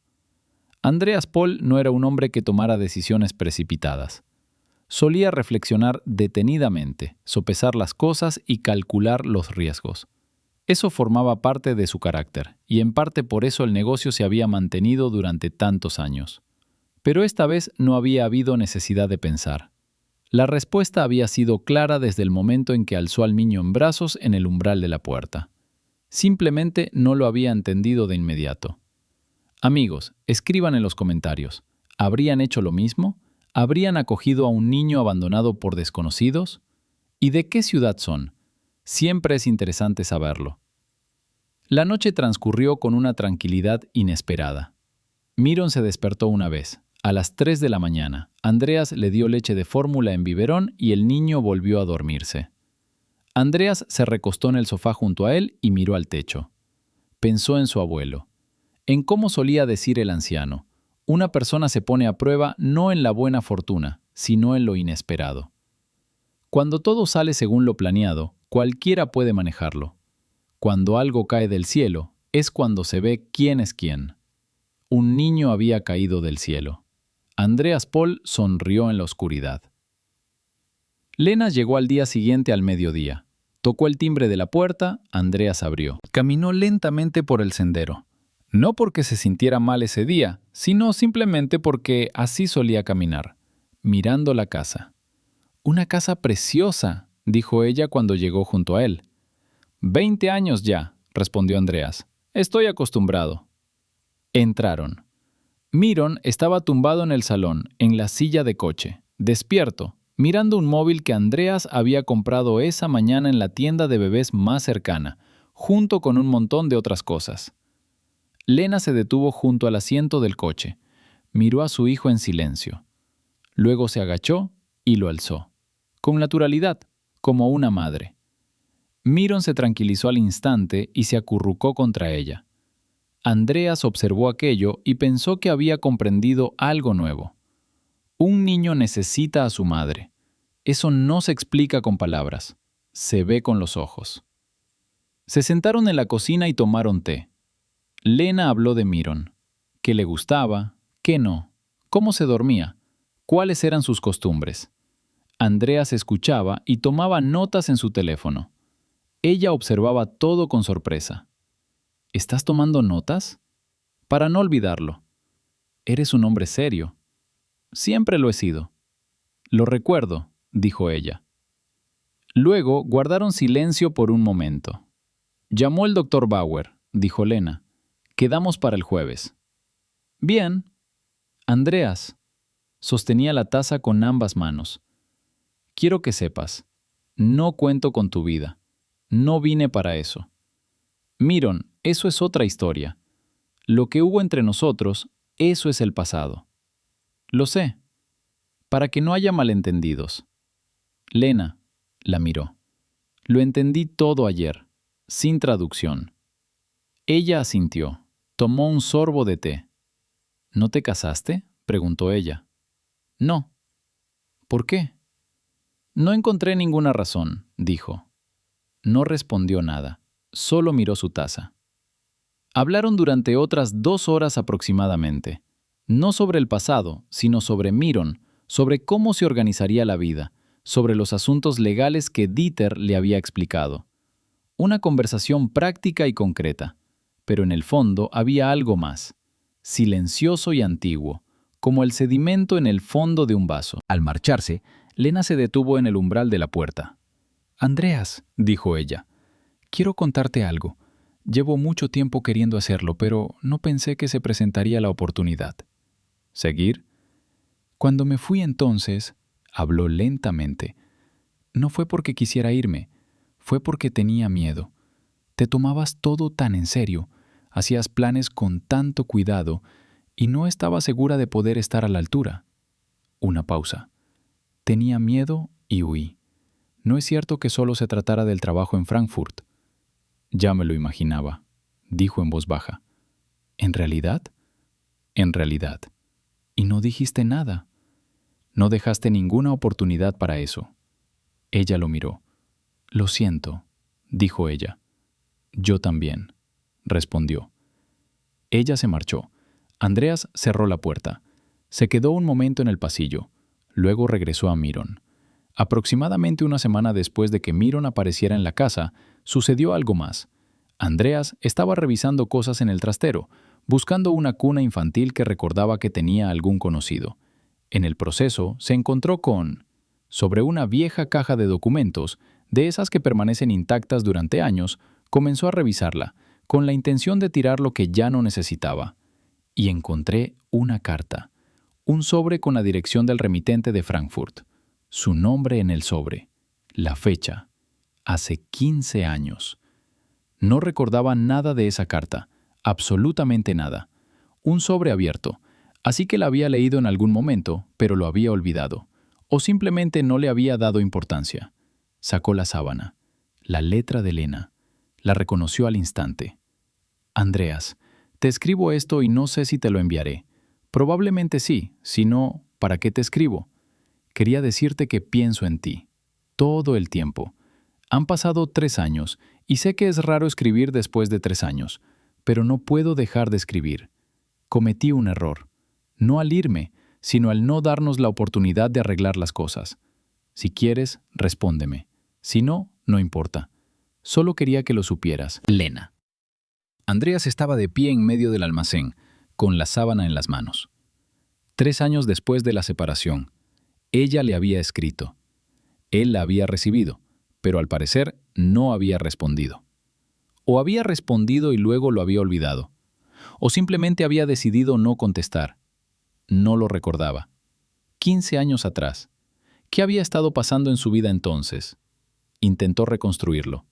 Andreas Paul no era un hombre que tomara decisiones precipitadas. Solía reflexionar detenidamente, sopesar las cosas y calcular los riesgos. Eso formaba parte de su carácter, y en parte por eso el negocio se había mantenido durante tantos años. Pero esta vez no había habido necesidad de pensar. La respuesta había sido clara desde el momento en que alzó al niño en brazos en el umbral de la puerta. Simplemente no lo había entendido de inmediato. Amigos, escriban en los comentarios. ¿Habrían hecho lo mismo? ¿Habrían acogido a un niño abandonado por desconocidos? ¿Y de qué ciudad son? Siempre es interesante saberlo. La noche transcurrió con una tranquilidad inesperada. Myron se despertó una vez. A las 3 de la mañana, Andreas le dio leche de fórmula en biberón y el niño volvió a dormirse. Andreas se recostó en el sofá junto a él y miró al techo. Pensó en su abuelo, en cómo solía decir el anciano. Una persona se pone a prueba no en la buena fortuna, sino en lo inesperado. Cuando todo sale según lo planeado, cualquiera puede manejarlo. Cuando algo cae del cielo, es cuando se ve quién es quién. Un niño había caído del cielo. Andreas Paul sonrió en la oscuridad. Lena llegó al día siguiente al mediodía. Tocó el timbre de la puerta, Andreas abrió. Caminó lentamente por el sendero. No porque se sintiera mal ese día, sino simplemente porque así solía caminar, mirando la casa. «Una casa preciosa», dijo ella cuando llegó junto a él. «20 años ya», respondió Andreas. «Estoy acostumbrado». Entraron. Myron estaba tumbado en el salón, en la silla de coche, despierto, mirando un móvil que Andreas había comprado esa mañana en la tienda de bebés más cercana, junto con un montón de otras cosas. Lena se detuvo junto al asiento del coche. Miró a su hijo en silencio. Luego se agachó y lo alzó. Con naturalidad, como una madre. Myron se tranquilizó al instante y se acurrucó contra ella. Andreas observó aquello y pensó que había comprendido algo nuevo. Un niño necesita a su madre. Eso no se explica con palabras. Se ve con los ojos. Se sentaron en la cocina y tomaron té. Lena habló de Myron. ¿Qué le gustaba? ¿Qué no? ¿Cómo se dormía? ¿Cuáles eran sus costumbres? Andreas escuchaba y tomaba notas en su teléfono. Ella observaba todo con sorpresa. ¿Estás tomando notas? Para no olvidarlo. Eres un hombre serio. Siempre lo he sido. Lo recuerdo, dijo ella. Luego guardaron silencio por un momento. Llamó el doctor Bauer, dijo Lena. Quedamos para el jueves. Bien. Andreas. Sostenía la taza con ambas manos. Quiero que sepas. No cuento con tu vida. No vine para eso. Miron, eso es otra historia. Lo que hubo entre nosotros, eso es el pasado. Lo sé. Para que no haya malentendidos. Lena la miró. Lo entendí todo ayer, sin traducción. Ella asintió. Tomó un sorbo de té. ¿No te casaste?, preguntó ella. No. ¿Por qué? No encontré ninguna razón, dijo. No respondió nada, solo miró su taza. Hablaron durante otras 2 horas aproximadamente, no sobre el pasado, sino sobre Miron, sobre cómo se organizaría la vida, sobre los asuntos legales que Dieter le había explicado. Una conversación práctica y concreta, pero en el fondo había algo más, silencioso y antiguo, como el sedimento en el fondo de un vaso. Al marcharse, Lena se detuvo en el umbral de la puerta. «Andreas», dijo ella, «quiero contarte algo. Llevo mucho tiempo queriendo hacerlo, pero no pensé que se presentaría la oportunidad». «¿Seguir?» «Cuando me fui entonces», habló lentamente, «no fue porque quisiera irme, fue porque tenía miedo. Te tomabas todo tan en serio, hacías planes con tanto cuidado y no estaba segura de poder estar a la altura». Una pausa. «Tenía miedo y huí. No es cierto que solo se tratara del trabajo en Frankfurt». «Ya me lo imaginaba», dijo en voz baja. «¿En realidad?» «En realidad. Y no dijiste nada. No dejaste ninguna oportunidad para eso». Ella lo miró. «Lo siento», dijo ella. «Yo también», respondió. Ella se marchó. Andreas cerró la puerta. Se quedó un momento en el pasillo. Luego regresó a Miron. Aproximadamente una semana después de que Miron apareciera en la casa, sucedió algo más. Andreas estaba revisando cosas en el trastero, buscando una cuna infantil que recordaba que tenía algún conocido. En el proceso se encontró sobre una vieja caja de documentos, de esas que permanecen intactas durante años, comenzó a revisarla, con la intención de tirar lo que ya no necesitaba. Y encontré una carta, un sobre con la dirección del remitente de Frankfurt, su nombre en el sobre, la fecha, hace 15 años. No recordaba nada de esa carta, absolutamente nada. Un sobre abierto, así que la había leído en algún momento, pero lo había olvidado, o simplemente no le había dado importancia. Sacó la sábana, la letra de Lena. La reconoció al instante. «Andreas, te escribo esto y no sé si te lo enviaré. Probablemente sí, si no, ¿para qué te escribo? Quería decirte que pienso en ti. Todo el tiempo. Han pasado 3 años y sé que es raro escribir después de 3 años, pero no puedo dejar de escribir. Cometí un error. No al irme, sino al no darnos la oportunidad de arreglar las cosas. Si quieres, respóndeme. Si no, no importa. Solo quería que lo supieras. Lena». Andreas estaba de pie en medio del almacén, con la sábana en las manos. 3 años después de la separación, ella le había escrito. Él la había recibido, pero al parecer no había respondido. O había respondido y luego lo había olvidado. O simplemente había decidido no contestar. No lo recordaba. 15 años atrás. ¿Qué había estado pasando en su vida entonces? Intentó reconstruirlo.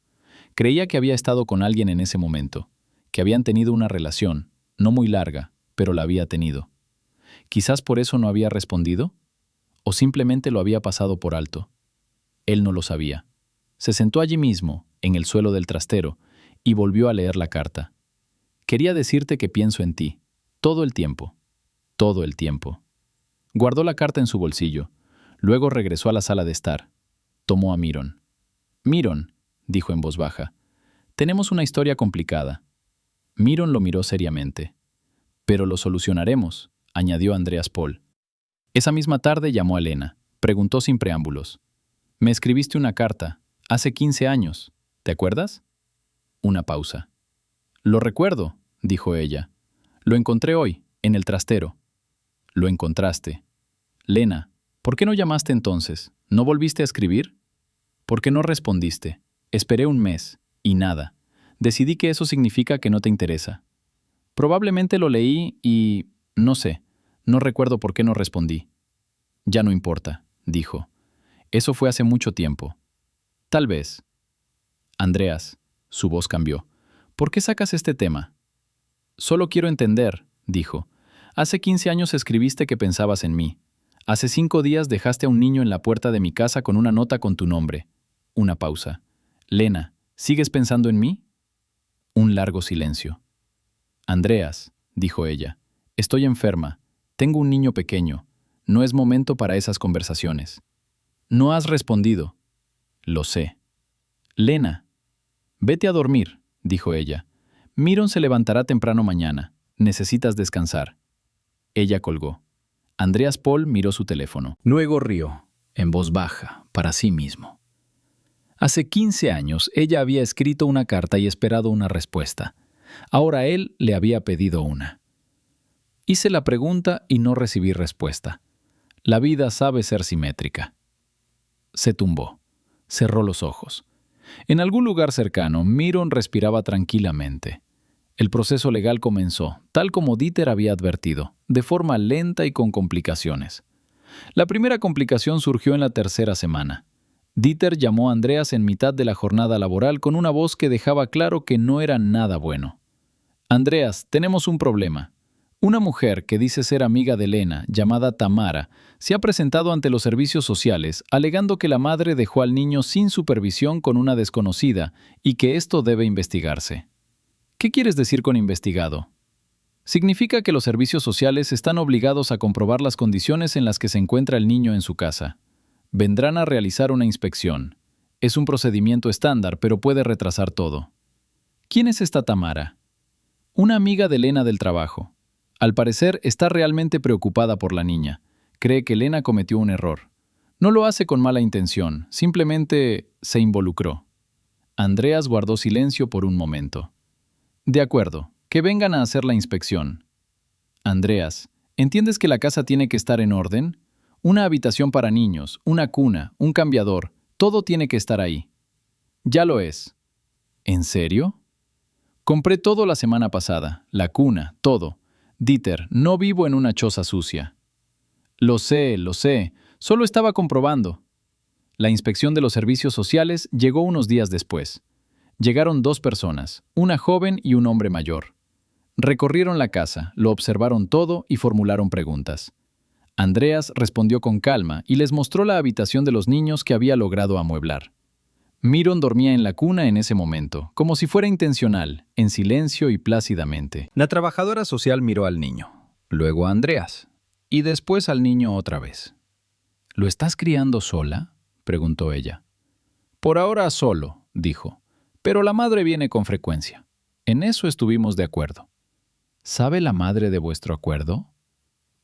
Creía que había estado con alguien en ese momento, que habían tenido una relación, no muy larga, pero la había tenido. Quizás por eso no había respondido, o simplemente lo había pasado por alto. Él no lo sabía. Se sentó allí mismo, en el suelo del trastero, y volvió a leer la carta. «Quería decirte que pienso en ti, todo el tiempo, todo el tiempo». Guardó la carta en su bolsillo. Luego regresó a la sala de estar. Tomó a Miron. «Miron», dijo en voz baja, «tenemos una historia complicada». Miron lo miró seriamente. «Pero lo solucionaremos», añadió Andreas Paul. Esa misma tarde llamó a Lena. Preguntó sin preámbulos. «Me escribiste una carta, hace 15 años. ¿Te acuerdas?» Una pausa. «Lo recuerdo», dijo ella. «Lo encontré hoy, en el trastero». «Lo encontraste». «Lena, ¿por qué no llamaste entonces? ¿No volviste a escribir?» «¿Por qué no respondiste? Esperé un mes, y nada. Decidí que eso significa que no te interesa». «Probablemente lo leí y... no sé. No recuerdo por qué no respondí». «Ya no importa», dijo. «Eso fue hace mucho tiempo». Tal vez. Andreas, su voz cambió. ¿Por qué sacas este tema? Solo quiero entender, dijo. Hace 15 años escribiste que pensabas en mí. Hace 5 días dejaste a un niño en la puerta de mi casa con una nota con tu nombre. Una pausa. Lena, ¿sigues pensando en mí? Un largo silencio. Andreas, dijo ella, estoy enferma. Tengo un niño pequeño. No es momento para esas conversaciones. No has respondido. Lo sé. Lena, vete a dormir, dijo ella. Miron se levantará temprano mañana. Necesitas descansar. Ella colgó. Andreas Paul miró su teléfono. Luego rió, en voz baja, para sí mismo. Hace 15 años ella había escrito una carta y esperado una respuesta. Ahora él le había pedido una. Hice la pregunta y no recibí respuesta. La vida sabe ser simétrica. Se tumbó. Cerró los ojos. En algún lugar cercano, Miron respiraba tranquilamente. El proceso legal comenzó, tal como Dieter había advertido, de forma lenta y con complicaciones. La primera complicación surgió en la tercera semana. Dieter llamó a Andreas en mitad de la jornada laboral con una voz que dejaba claro que no era nada bueno. Andreas, tenemos un problema. Una mujer que dice ser amiga de Lena, llamada Tamara, se ha presentado ante los servicios sociales alegando que la madre dejó al niño sin supervisión con una desconocida y que esto debe investigarse. ¿Qué quieres decir con investigado? Significa que los servicios sociales están obligados a comprobar las condiciones en las que se encuentra el niño en su casa. Vendrán a realizar una inspección. Es un procedimiento estándar, pero puede retrasar todo. ¿Quién es esta Tamara? Una amiga de Lena del trabajo. Al parecer, está realmente preocupada por la niña. Cree que Lena cometió un error. No lo hace con mala intención, simplemente se involucró. Andreas guardó silencio por un momento. De acuerdo, que vengan a hacer la inspección. Andreas, ¿entiendes que la casa tiene que estar en orden? Una habitación para niños, una cuna, un cambiador, todo tiene que estar ahí. Ya lo es. ¿En serio? Compré todo la semana pasada, la cuna, todo. Dieter, no vivo en una choza sucia. Lo sé, solo estaba comprobando. La inspección de los servicios sociales llegó unos días después. Llegaron 2 personas, una joven y un hombre mayor. Recorrieron la casa, lo observaron todo y formularon preguntas. Andreas respondió con calma y les mostró la habitación de los niños que había logrado amueblar. Miron dormía en la cuna en ese momento, como si fuera intencional, en silencio y plácidamente. La trabajadora social miró al niño, luego a Andreas, y después al niño otra vez. ¿Lo estás criando sola?, preguntó ella. Por ahora solo, dijo, pero la madre viene con frecuencia. En eso estuvimos de acuerdo. ¿Sabe la madre de vuestro acuerdo?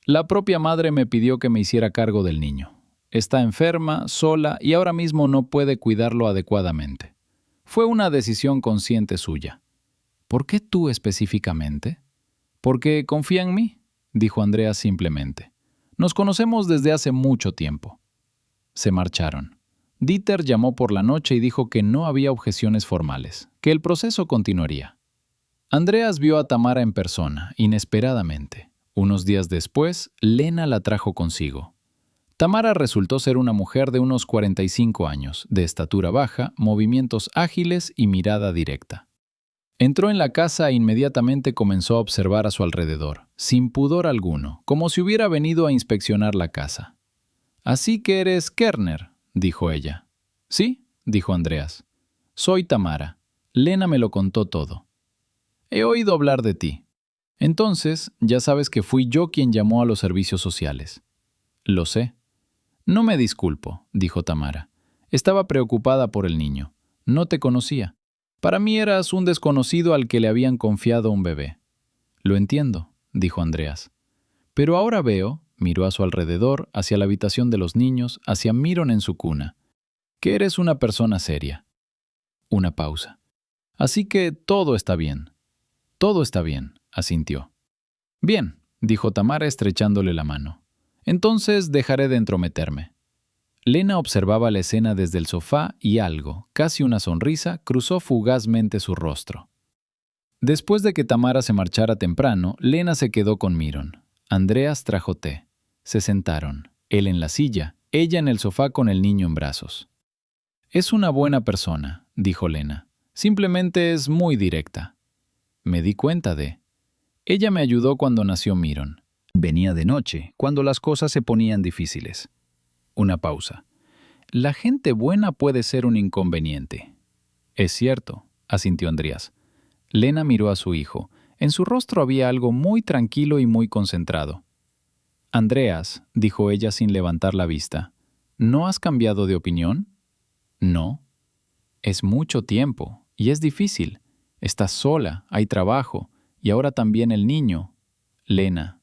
La propia madre me pidió que me hiciera cargo del niño. Está enferma, sola y ahora mismo no puede cuidarlo adecuadamente. Fue una decisión consciente suya. ¿Por qué tú específicamente? Porque confía en mí, dijo Andreas simplemente. Nos conocemos desde hace mucho tiempo. Se marcharon. Dieter llamó por la noche y dijo que no había objeciones formales, que el proceso continuaría. Andreas vio a Tamara en persona, inesperadamente. Unos días después, Lena la trajo consigo. Tamara resultó ser una mujer de unos 45 años, de estatura baja, movimientos ágiles y mirada directa. Entró en la casa e inmediatamente comenzó a observar a su alrededor, sin pudor alguno, como si hubiera venido a inspeccionar la casa. «Así que eres Kerner», dijo ella. «Sí», dijo Andreas. «Soy Tamara. Lena me lo contó todo. He oído hablar de ti. Entonces, ya sabes que fui yo quien llamó a los servicios sociales». «Lo sé». «No me disculpo», dijo Tamara. «Estaba preocupada por el niño. No te conocía. Para mí eras un desconocido al que le habían confiado un bebé». «Lo entiendo», dijo Andreas. «Pero ahora veo», miró a su alrededor, hacia la habitación de los niños, hacia Miron en su cuna, «que eres una persona seria». Una pausa. «Así que todo está bien». «Todo está bien», asintió. «Bien», dijo Tamara estrechándole la mano. «Entonces dejaré de entrometerme». Lena observaba la escena desde el sofá y algo, casi una sonrisa, cruzó fugazmente su rostro. Después de que Tamara se marchara temprano, Lena se quedó con Miron. Andreas trajo té. Se sentaron, él en la silla, ella en el sofá con el niño en brazos. Es una buena persona, dijo Lena. Simplemente es muy directa. Me di cuenta de... Ella me ayudó cuando nació Miron. Venía de noche, cuando las cosas se ponían difíciles. Una pausa. La gente buena puede ser un inconveniente. Es cierto, asintió Andreas. Lena miró a su hijo. En su rostro había algo muy tranquilo y muy concentrado. Andreas, dijo ella sin levantar la vista, ¿no has cambiado de opinión? No. Es mucho tiempo, y es difícil. Estás sola, hay trabajo, y ahora también el niño. Lena.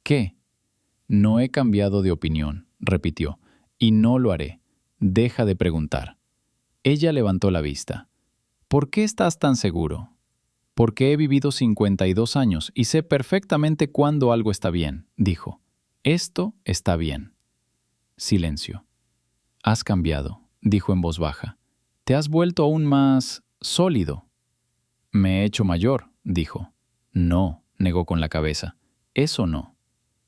¿Qué? No he cambiado de opinión, repitió, y no lo haré. Deja de preguntar. Ella levantó la vista. ¿Por qué estás tan seguro? Porque he vivido 52 años y sé perfectamente cuándo algo está bien, dijo. Esto está bien. Silencio. Has cambiado, dijo en voz baja. Te has vuelto aún más sólido. Me he hecho mayor, dijo. No, negó con la cabeza. Eso no.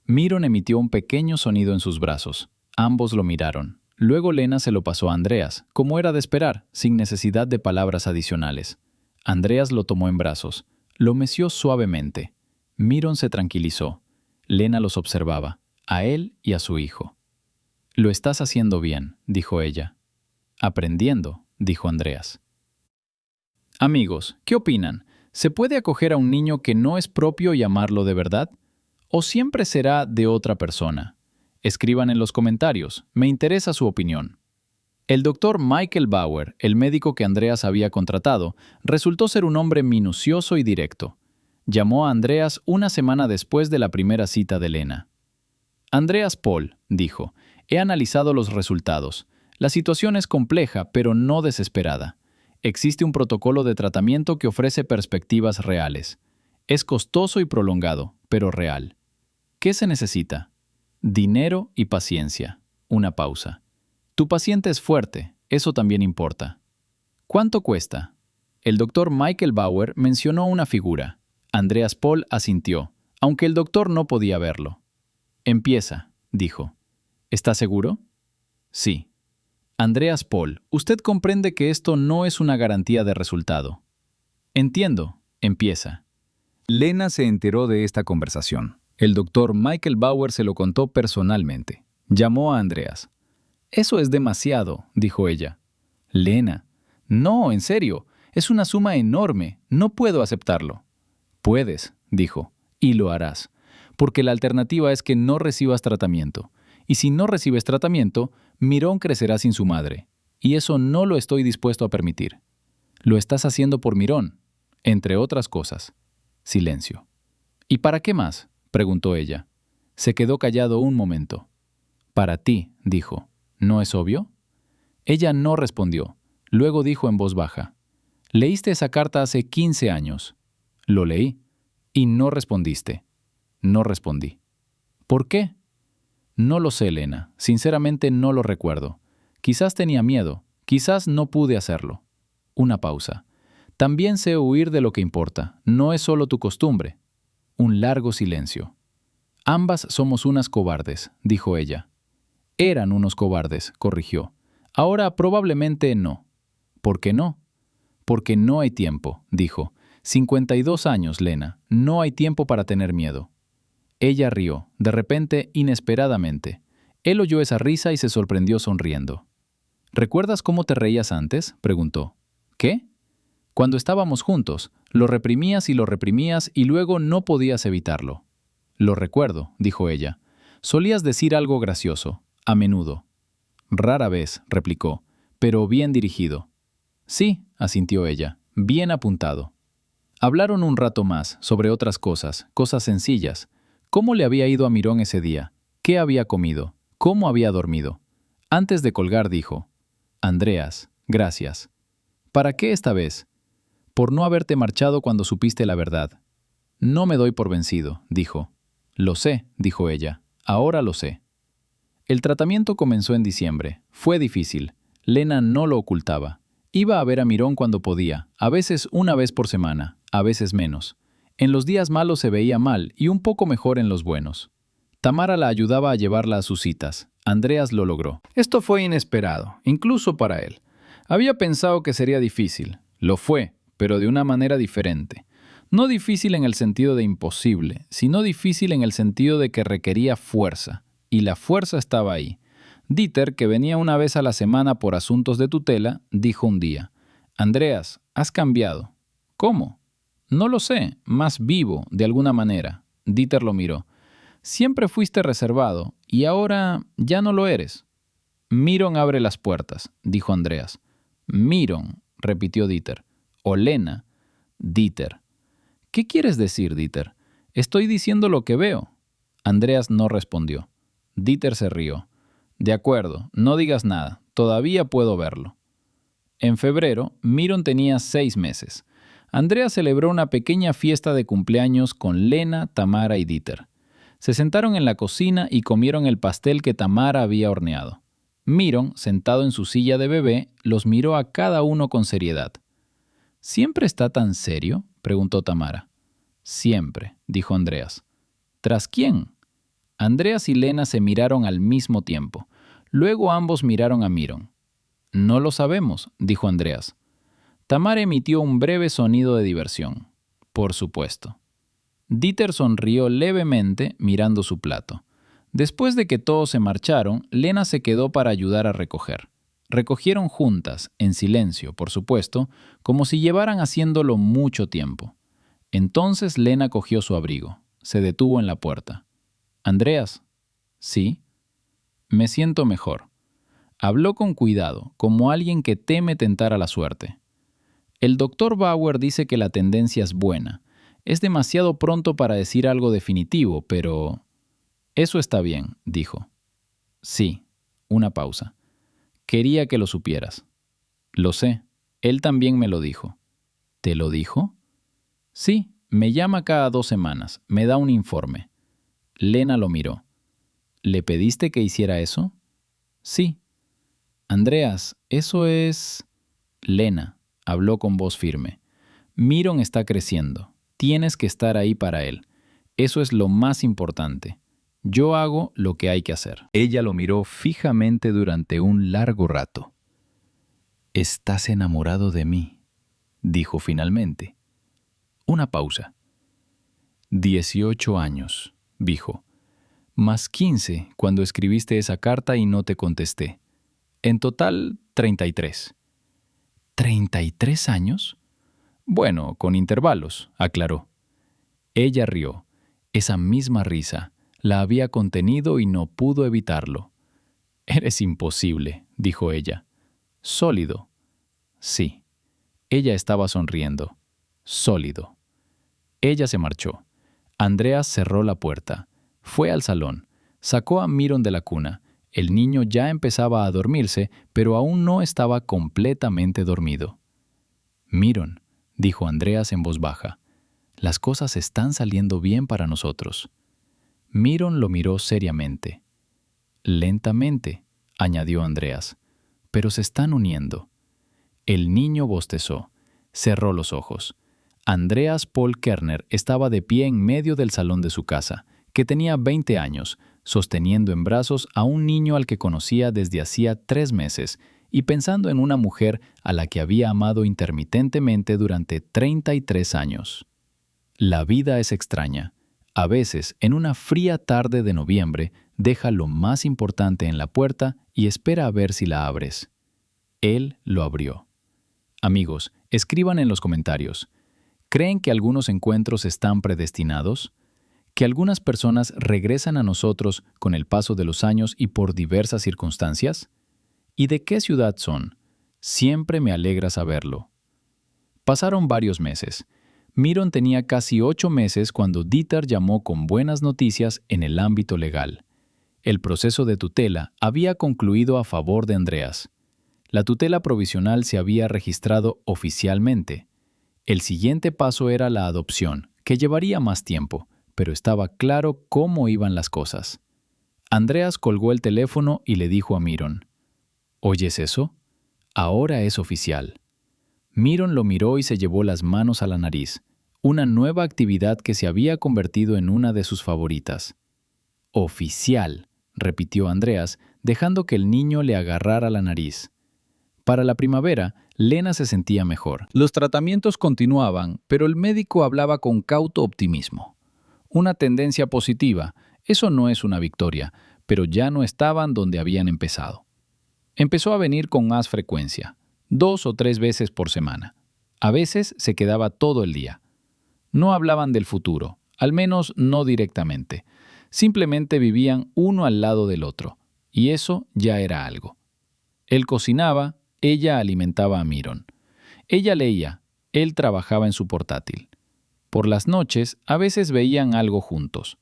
Miron emitió un pequeño sonido en sus brazos. Ambos lo miraron. Luego Lena se lo pasó a Andreas, como era de esperar, sin necesidad de palabras adicionales. Andreas lo tomó en brazos. Lo meció suavemente. Miron se tranquilizó. Lena los observaba, a él y a su hijo. Lo estás haciendo bien, dijo ella. Aprendiendo, dijo Andreas. Amigos, ¿qué opinan? ¿Se puede acoger a un niño que no es propio y amarlo de verdad? ¿O siempre será de otra persona? Escriban en los comentarios, me interesa su opinión. El doctor Michael Bauer, el médico que Andreas había contratado, resultó ser un hombre minucioso y directo. Llamó a Andreas una semana después de la primera cita de Lena. Andreas Paul, dijo, he analizado los resultados. La situación es compleja, pero no desesperada. Existe un protocolo de tratamiento que ofrece perspectivas reales. Es costoso y prolongado, pero real. ¿Qué se necesita? Dinero y paciencia. Una pausa. Tu paciente es fuerte, eso también importa. ¿Cuánto cuesta? El doctor Michael Bauer mencionó una figura. Andreas Paul asintió, aunque el doctor no podía verlo. Empieza, dijo. ¿Está seguro? Sí. Andreas Paul, usted comprende que esto no es una garantía de resultado. Entiendo. Empieza. Lena se enteró de esta conversación. El doctor Michael Bauer se lo contó personalmente. Llamó a Andreas. Eso es demasiado, dijo ella. Lena. No, en serio. Es una suma enorme. No puedo aceptarlo. Puedes, dijo, y lo harás. Porque la alternativa es que no recibas tratamiento. Y si no recibes tratamiento, Miron crecerá sin su madre. Y eso no lo estoy dispuesto a permitir. Lo estás haciendo por Miron, entre otras cosas. Silencio. ¿Y para qué más?, preguntó ella. Se quedó callado un momento. Para ti, dijo. ¿No es obvio? Ella no respondió. Luego dijo en voz baja. Leíste esa carta hace 15 años. Lo leí. Y no respondiste. No respondí. ¿Por qué? No lo sé, Lena. Sinceramente no lo recuerdo. Quizás tenía miedo. Quizás no pude hacerlo. Una pausa. También sé huir de lo que importa. No es solo tu costumbre. Un largo silencio. Ambas somos unas cobardes, dijo ella. Eran unos cobardes, corrigió. Ahora probablemente no. ¿Por qué no? Porque no hay tiempo, dijo. 52 años, Lena. No hay tiempo para tener miedo. Ella rió, de repente, inesperadamente. Él oyó esa risa y se sorprendió sonriendo. ¿Recuerdas cómo te reías antes?, preguntó. ¿Qué? Cuando estábamos juntos, lo reprimías y luego no podías evitarlo. Lo recuerdo, dijo ella. Solías decir algo gracioso, a menudo. Rara vez, replicó, pero bien dirigido. Sí, asintió ella, bien apuntado. Hablaron un rato más, sobre otras cosas, cosas sencillas. ¿Cómo le había ido a Miron ese día? ¿Qué había comido? ¿Cómo había dormido? Antes de colgar dijo, Andreas, gracias. ¿Para qué esta vez? Por no haberte marchado cuando supiste la verdad. No me doy por vencido, dijo. Lo sé, dijo ella. Ahora lo sé. El tratamiento comenzó en diciembre. Fue difícil. Lena no lo ocultaba. Iba a ver a Miron cuando podía, a veces una vez por semana, a veces menos. En los días malos se veía mal y un poco mejor en los buenos. Tamara la ayudaba a llevarla a sus citas. Andreas lo logró. Esto fue inesperado, incluso para él. Había pensado que sería difícil. Lo fue, pero de una manera diferente. No difícil en el sentido de imposible, sino difícil en el sentido de que requería fuerza. Y la fuerza estaba ahí. Dieter, que venía una vez a la semana por asuntos de tutela, dijo un día: «Andreas, has cambiado». «¿Cómo?» «No lo sé, más vivo, de alguna manera». Dieter lo miró. «Siempre fuiste reservado, y ahora ya no lo eres». «Miron abre las puertas», dijo Andreas. «Miron», repitió Dieter. «O Lena». «Dieter». «¿Qué quieres decir, Dieter?» «Estoy diciendo lo que veo». Andreas no respondió. Dieter se rió. «De acuerdo, no digas nada. Todavía puedo verlo». En febrero, Miron tenía 6 meses. Andreas celebró una pequeña fiesta de cumpleaños con Lena, Tamara y Dieter. Se sentaron en la cocina y comieron el pastel que Tamara había horneado. Miron, sentado en su silla de bebé, los miró a cada uno con seriedad. «¿Siempre está tan serio?», preguntó Tamara. «Siempre», dijo Andreas. «¿Tras quién?». Andreas y Lena se miraron al mismo tiempo. Luego ambos miraron a Miron. «No lo sabemos», dijo Andreas. Tamara emitió un breve sonido de diversión. «Por supuesto». Dieter sonrió levemente mirando su plato. Después de que todos se marcharon, Lena se quedó para ayudar a recoger. Recogieron juntas, en silencio, por supuesto, como si llevaran haciéndolo mucho tiempo. Entonces Lena cogió su abrigo. Se detuvo en la puerta. «Andreas». «Sí». «Me siento mejor». Habló con cuidado, como alguien que teme tentar a la suerte. «El doctor Bauer dice que la tendencia es buena. Es demasiado pronto para decir algo definitivo, pero...». «Eso está bien», dijo. «Sí». Una pausa. «Quería que lo supieras». «Lo sé. Él también me lo dijo». «¿Te lo dijo?» «Sí. Me llama cada 2 semanas. Me da un informe». Lena lo miró. «¿Le pediste que hiciera eso?» «Sí». «Andreas, eso es...». Lena habló con voz firme. «Miron está creciendo. Tienes que estar ahí para él. Eso es lo más importante. Yo hago lo que hay que hacer». Ella lo miró fijamente durante un largo rato. «Estás enamorado de mí», dijo finalmente. Una pausa. 18 años, dijo. Más 15 cuando escribiste esa carta y no te contesté. En total, 33. ¿33 años? Bueno, con intervalos, aclaró. Ella rió. Esa misma risa. La había contenido y no pudo evitarlo. «Eres imposible», dijo ella. «Sólido». «Sí». Ella estaba sonriendo. «Sólido». Ella se marchó. Andreas cerró la puerta. Fue al salón. Sacó a Miron de la cuna. El niño ya empezaba a dormirse, pero aún no estaba completamente dormido. «Miron», dijo Andreas en voz baja, «las cosas están saliendo bien para nosotros». Miron lo miró seriamente. «Lentamente», añadió Andreas, «pero se están uniendo». El niño bostezó. Cerró los ojos. Andreas Paul Kerner estaba de pie en medio del salón de su casa, que tenía 20 años, sosteniendo en brazos a un niño al que conocía desde hacía 3 meses y pensando en una mujer a la que había amado intermitentemente durante 33 años. La vida es extraña. A veces, en una fría tarde de noviembre, deja lo más importante en la puerta y espera a ver si la abres. Él lo abrió. Amigos, escriban en los comentarios. ¿Creen que algunos encuentros están predestinados? ¿Que algunas personas regresan a nosotros con el paso de los años y por diversas circunstancias? ¿Y de qué ciudad son? Siempre me alegra saberlo. Pasaron varios meses. Miron tenía casi 8 meses cuando Dieter llamó con buenas noticias en el ámbito legal. El proceso de tutela había concluido a favor de Andreas. La tutela provisional se había registrado oficialmente. El siguiente paso era la adopción, que llevaría más tiempo, pero estaba claro cómo iban las cosas. Andreas colgó el teléfono y le dijo a Miron: «¿Oyes eso? Ahora es oficial». Miron lo miró y se llevó las manos a la nariz, una nueva actividad que se había convertido en una de sus favoritas. «Oficial», repitió Andreas, dejando que el niño le agarrara la nariz. Para la primavera, Lena se sentía mejor. Los tratamientos continuaban, pero el médico hablaba con cauto optimismo. Una tendencia positiva, eso no es una victoria, pero ya no estaban donde habían empezado. Empezó a venir con más frecuencia, 2 o 3 veces por semana. A veces se quedaba todo el día. No hablaban del futuro, al menos no directamente. Simplemente vivían uno al lado del otro, y eso ya era algo. Él cocinaba, ella alimentaba a Myron. Ella leía, él trabajaba en su portátil. Por las noches, a veces veían algo juntos.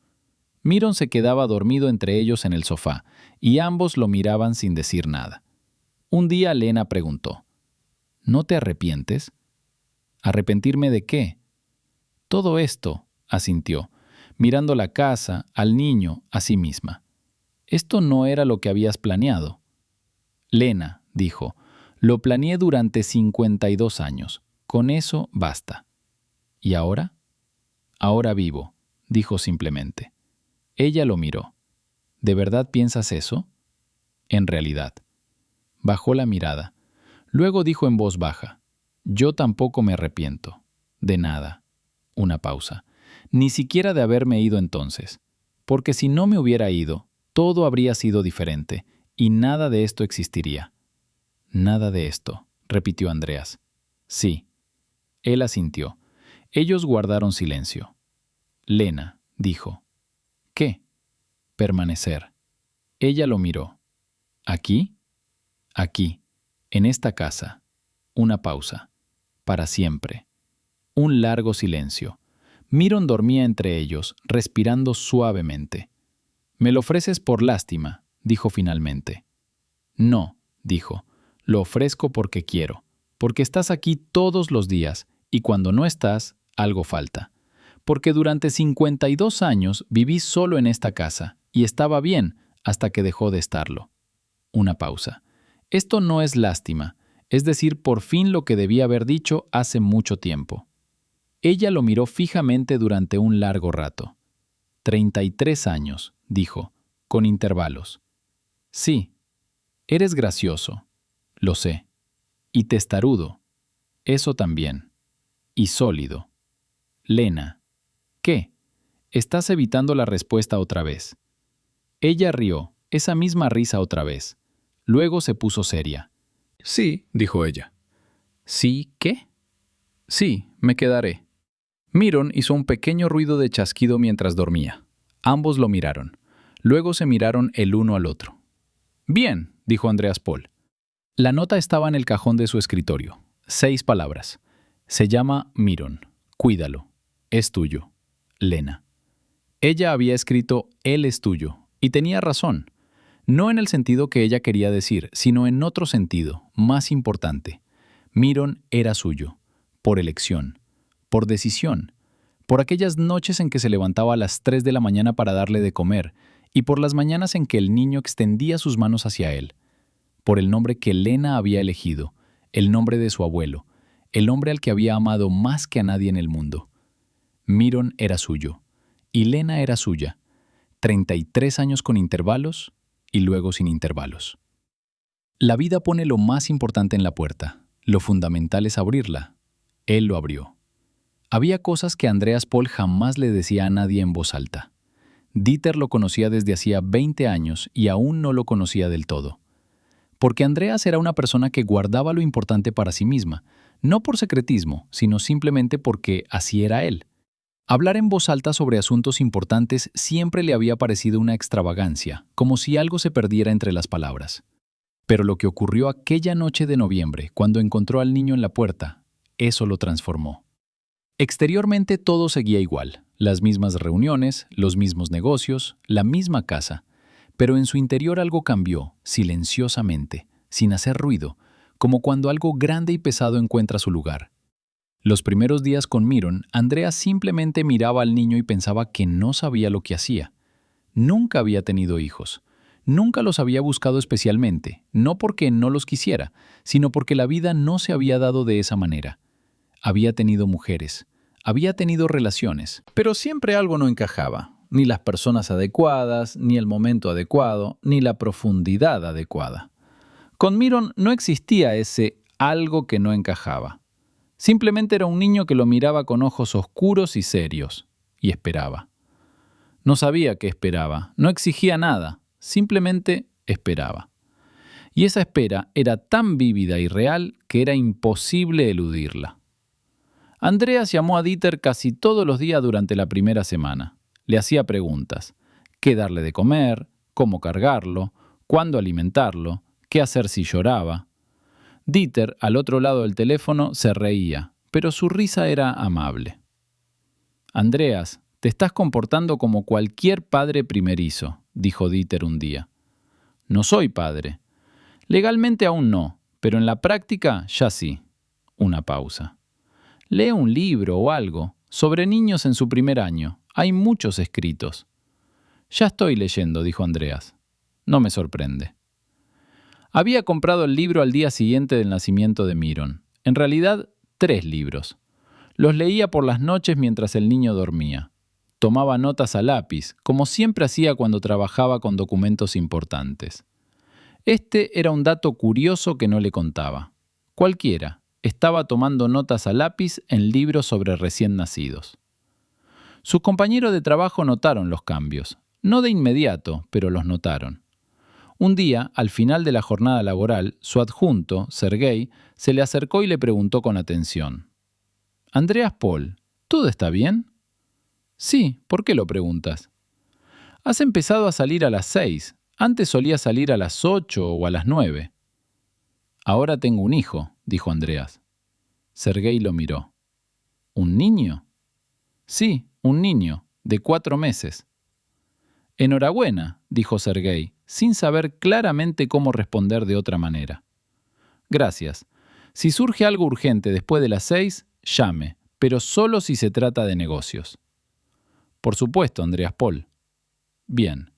Myron se quedaba dormido entre ellos en el sofá, y ambos lo miraban sin decir nada. Un día Lena preguntó, ¿no te arrepientes? ¿Arrepentirme de qué? Todo esto, asintió, mirando la casa, al niño, a sí misma. Esto no era lo que habías planeado. Lena, dijo, lo planeé durante 52 años. Con eso basta. ¿Y ahora? Ahora vivo, dijo simplemente. Ella lo miró. ¿De verdad piensas eso? En realidad. Bajó la mirada. Luego dijo en voz baja, yo tampoco me arrepiento. De nada. Una pausa. Ni siquiera de haberme ido entonces. Porque si no me hubiera ido, todo habría sido diferente y nada de esto existiría. Nada de esto, repitió Andreas. Sí. Él asintió. Ellos guardaron silencio. Lena dijo, ¿qué? Permanecer. Ella lo miró. ¿Aquí? Aquí, en esta casa. Una pausa. Para siempre. Un largo silencio. Myron dormía entre ellos, respirando suavemente. «Me lo ofreces por lástima», dijo finalmente. «No», dijo, «lo ofrezco porque quiero, porque estás aquí todos los días y cuando no estás, algo falta. Porque durante 52 años viví solo en esta casa y estaba bien hasta que dejó de estarlo». Una pausa. «Esto no es lástima, es decir, por fin lo que debía haber dicho hace mucho tiempo». Ella lo miró fijamente durante un largo rato. 33 años, dijo, con intervalos. Sí, eres gracioso, lo sé. Y testarudo, eso también. Y sólido. Lena, ¿qué? Estás evitando la respuesta otra vez. Ella rió, esa misma risa otra vez. Luego se puso seria. Sí, dijo ella. ¿Sí qué? Sí, me quedaré. Myron hizo un pequeño ruido de chasquido mientras dormía. Ambos lo miraron. Luego se miraron el uno al otro. «Bien», dijo Andreas Paul. La nota estaba en el cajón de su escritorio. 6 palabras. Se llama Myron. Cuídalo. Es tuyo. Lena. Ella había escrito «él es tuyo» y tenía razón. No en el sentido que ella quería decir, sino en otro sentido, más importante. Myron era suyo. Por elección. Por decisión, por aquellas noches en que se levantaba a las 3 de la mañana para darle de comer, y por las mañanas en que el niño extendía sus manos hacia él, por el nombre que Lena había elegido, el nombre de su abuelo, el hombre al que había amado más que a nadie en el mundo. Myron era suyo, y Lena era suya, 33 años con intervalos y luego sin intervalos. La vida pone lo más importante en la puerta, lo fundamental es abrirla. Él lo abrió. Había cosas que Andreas Paul jamás le decía a nadie en voz alta. Dieter lo conocía desde hacía 20 años y aún no lo conocía del todo. Porque Andreas era una persona que guardaba lo importante para sí misma, no por secretismo, sino simplemente porque así era él. Hablar en voz alta sobre asuntos importantes siempre le había parecido una extravagancia, como si algo se perdiera entre las palabras. Pero lo que ocurrió aquella noche de noviembre, cuando encontró al niño en la puerta, eso lo transformó. Exteriormente todo seguía igual, las mismas reuniones, los mismos negocios, la misma casa, pero en su interior algo cambió, silenciosamente, sin hacer ruido, como cuando algo grande y pesado encuentra su lugar. Los primeros días con Myron, Andrea simplemente miraba al niño y pensaba que no sabía lo que hacía. Nunca había tenido hijos. Nunca los había buscado especialmente, no porque no los quisiera, sino porque la vida no se había dado de esa manera. Había tenido mujeres, había tenido relaciones, pero siempre algo no encajaba, ni las personas adecuadas, ni el momento adecuado, ni la profundidad adecuada. Con Miron no existía ese algo que no encajaba. Simplemente era un niño que lo miraba con ojos oscuros y serios, y esperaba. No sabía qué esperaba, no exigía nada, simplemente esperaba. Y esa espera era tan vívida y real que era imposible eludirla. Andreas llamó a Dieter casi todos los días durante la primera semana. Le hacía preguntas: qué darle de comer, cómo cargarlo, cuándo alimentarlo, qué hacer si lloraba. Dieter, al otro lado del teléfono, se reía, pero su risa era amable. «Andreas, te estás comportando como cualquier padre primerizo», dijo Dieter un día. «No soy padre. Legalmente aún no, pero en la práctica ya sí». Una pausa. «Lee un libro o algo sobre niños en su primer año. Hay muchos escritos». «Ya estoy leyendo», dijo Andreas. «No me sorprende». Había comprado el libro al día siguiente del nacimiento de Miron. En realidad, 3 libros. Los leía por las noches mientras el niño dormía. Tomaba notas a lápiz, como siempre hacía cuando trabajaba con documentos importantes. Este era un dato curioso que no le contaba. Cualquiera estaba tomando notas a lápiz en libros sobre recién nacidos. Sus compañeros de trabajo notaron los cambios. No de inmediato, pero los notaron. Un día, al final de la jornada laboral, su adjunto, Sergei, se le acercó y le preguntó con atención: «Andreas Paul, ¿todo está bien?» «Sí, ¿por qué lo preguntas?» «Has empezado a salir a las 6. Antes solía salir a las 8 o a las 9. «Ahora tengo un hijo», dijo Andreas. Sergei lo miró. «¿Un niño?» «Sí, un niño, de 4 meses». «Enhorabuena», dijo Sergei, sin saber claramente cómo responder de otra manera. «Gracias. Si surge algo urgente después de las 6, llame, pero solo si se trata de negocios». «Por supuesto, Andreas Paul». «Bien».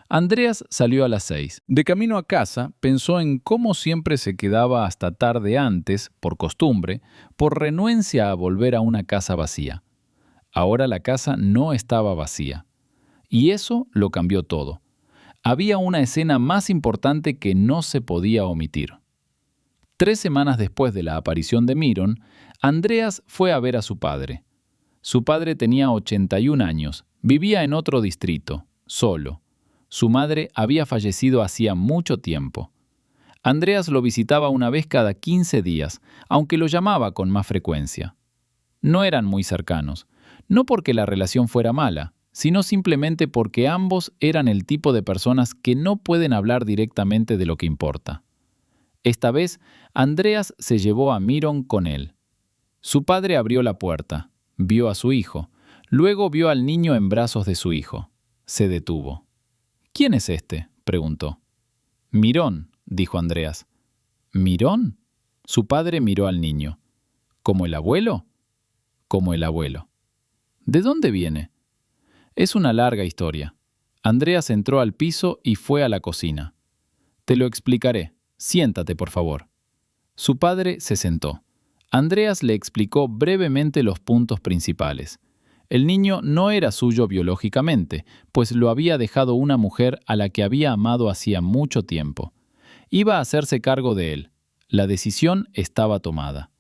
Andreas salió a las 6. De camino a casa, pensó en cómo siempre se quedaba hasta tarde antes, por costumbre, por renuencia a volver a una casa vacía. Ahora la casa no estaba vacía. Y eso lo cambió todo. Había una escena más importante que no se podía omitir. 3 semanas después de la aparición de Miron, Andreas fue a ver a su padre. Su padre tenía 81 años, vivía en otro distrito, solo. Su madre había fallecido hacía mucho tiempo. Andreas lo visitaba una vez cada 15 días, aunque lo llamaba con más frecuencia. No eran muy cercanos, no porque la relación fuera mala, sino simplemente porque ambos eran el tipo de personas que no pueden hablar directamente de lo que importa. Esta vez, Andreas se llevó a Miron con él. Su padre abrió la puerta, vio a su hijo, luego vio al niño en brazos de su hijo. Se detuvo. «¿Quién es este?», preguntó. «Miron», dijo Andreas. «¿Miron?». Su padre miró al niño. «¿Como el abuelo?». «Como el abuelo». «¿De dónde viene?». Es una larga historia. Andreas entró al piso y fue a la cocina. «Te lo explicaré. Siéntate, por favor». Su padre se sentó. Andreas le explicó brevemente los puntos principales. El niño no era suyo biológicamente, pues lo había dejado una mujer a la que había amado hacía mucho tiempo. Iba a hacerse cargo de él. La decisión estaba tomada.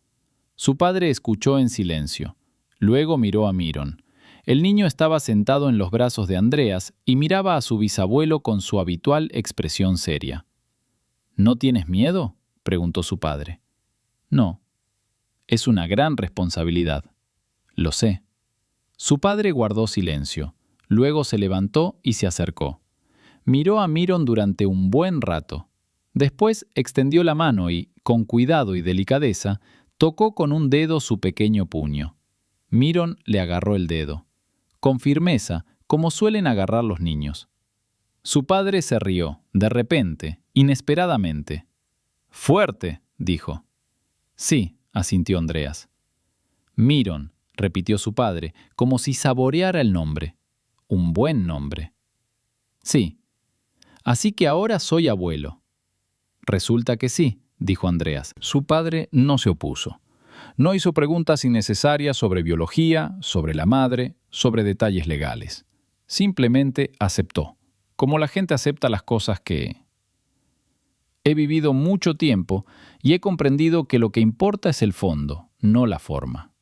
Su padre escuchó en silencio. Luego miró a Miron. El niño estaba sentado en los brazos de Andreas y miraba a su bisabuelo con su habitual expresión seria. «¿No tienes miedo?», preguntó su padre. «No. Es una gran responsabilidad». «Lo sé». Su padre guardó silencio. Luego se levantó y se acercó. Miró a Miron durante un buen rato. Después extendió la mano y, con cuidado y delicadeza, tocó con un dedo su pequeño puño. Miron le agarró el dedo. Con firmeza, como suelen agarrar los niños. Su padre se rió, de repente, inesperadamente. «Fuerte», dijo. «Sí», asintió Andreas. «Miron», repitió su padre, como si saboreara el nombre. «Un buen nombre». «Sí. Así que ahora soy abuelo». «Resulta que sí», dijo Andreas. Su padre no se opuso. No hizo preguntas innecesarias sobre biología, sobre la madre, sobre detalles legales. Simplemente aceptó, como la gente acepta las cosas que... He vivido mucho tiempo y he comprendido que lo que importa es el fondo, no la forma.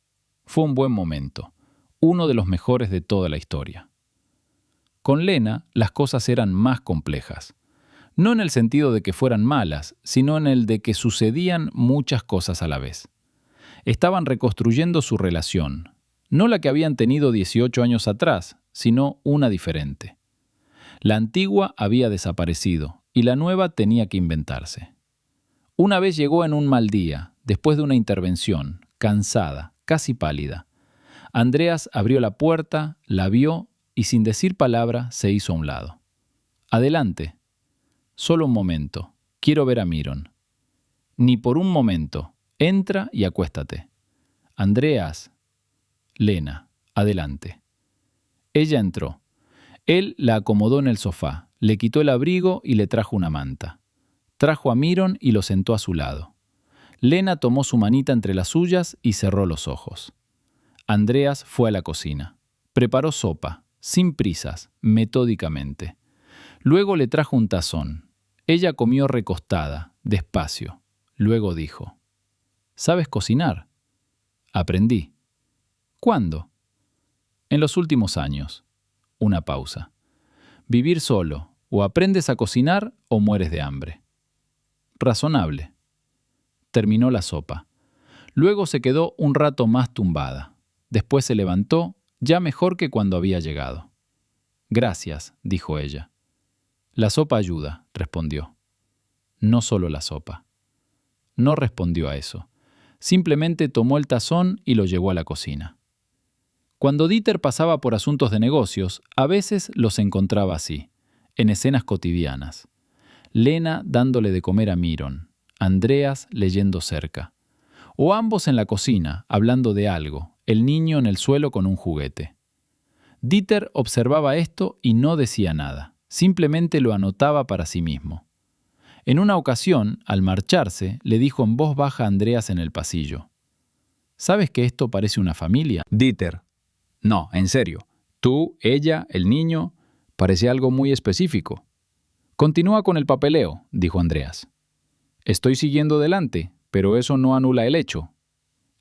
Fue un buen momento, uno de los mejores de toda la historia. Con Lena, las cosas eran más complejas. No en el sentido de que fueran malas, sino en el de que sucedían muchas cosas a la vez. Estaban reconstruyendo su relación, no la que habían tenido 18 años atrás, sino una diferente. La antigua había desaparecido y la nueva tenía que inventarse. Una vez llegó en un mal día, después de una intervención, cansada, casi pálida. Andreas abrió la puerta, la vio y sin decir palabra se hizo a un lado. «Adelante. Solo un momento. Quiero ver a Miron». «Ni por un momento. Entra y acuéstate». «Andreas». «Lena, adelante». Ella entró. Él la acomodó en el sofá, le quitó el abrigo y le trajo una manta. Trajo a Miron y lo sentó a su lado. Lena tomó su manita entre las suyas y cerró los ojos. Andreas fue a la cocina. Preparó sopa, sin prisas, metódicamente. Luego le trajo un tazón. Ella comió recostada, despacio. Luego dijo: «¿Sabes cocinar?» «Aprendí». «¿Cuándo?» «En los últimos años». Una pausa. «Vivir solo, o aprendes a cocinar o mueres de hambre». «Razonable». Terminó la sopa. Luego se quedó un rato más tumbada. Después se levantó, ya mejor que cuando había llegado. «Gracias», dijo ella. «La sopa ayuda», respondió. No solo la sopa. No respondió a eso. Simplemente tomó el tazón y lo llevó a la cocina. Cuando Dieter pasaba por asuntos de negocios, a veces los encontraba así, en escenas cotidianas. Lena dándole de comer a Miron, Andreas leyendo cerca. O ambos en la cocina, hablando de algo, el niño en el suelo con un juguete. Dieter observaba esto y no decía nada, simplemente lo anotaba para sí mismo. En una ocasión, al marcharse, le dijo en voz baja a Andreas en el pasillo: «¿Sabes que esto parece una familia?» Dieter: «No, en serio. Tú, ella, el niño, parece algo muy específico». «Continúa con el papeleo», dijo Andreas. «Estoy siguiendo adelante, pero eso no anula el hecho».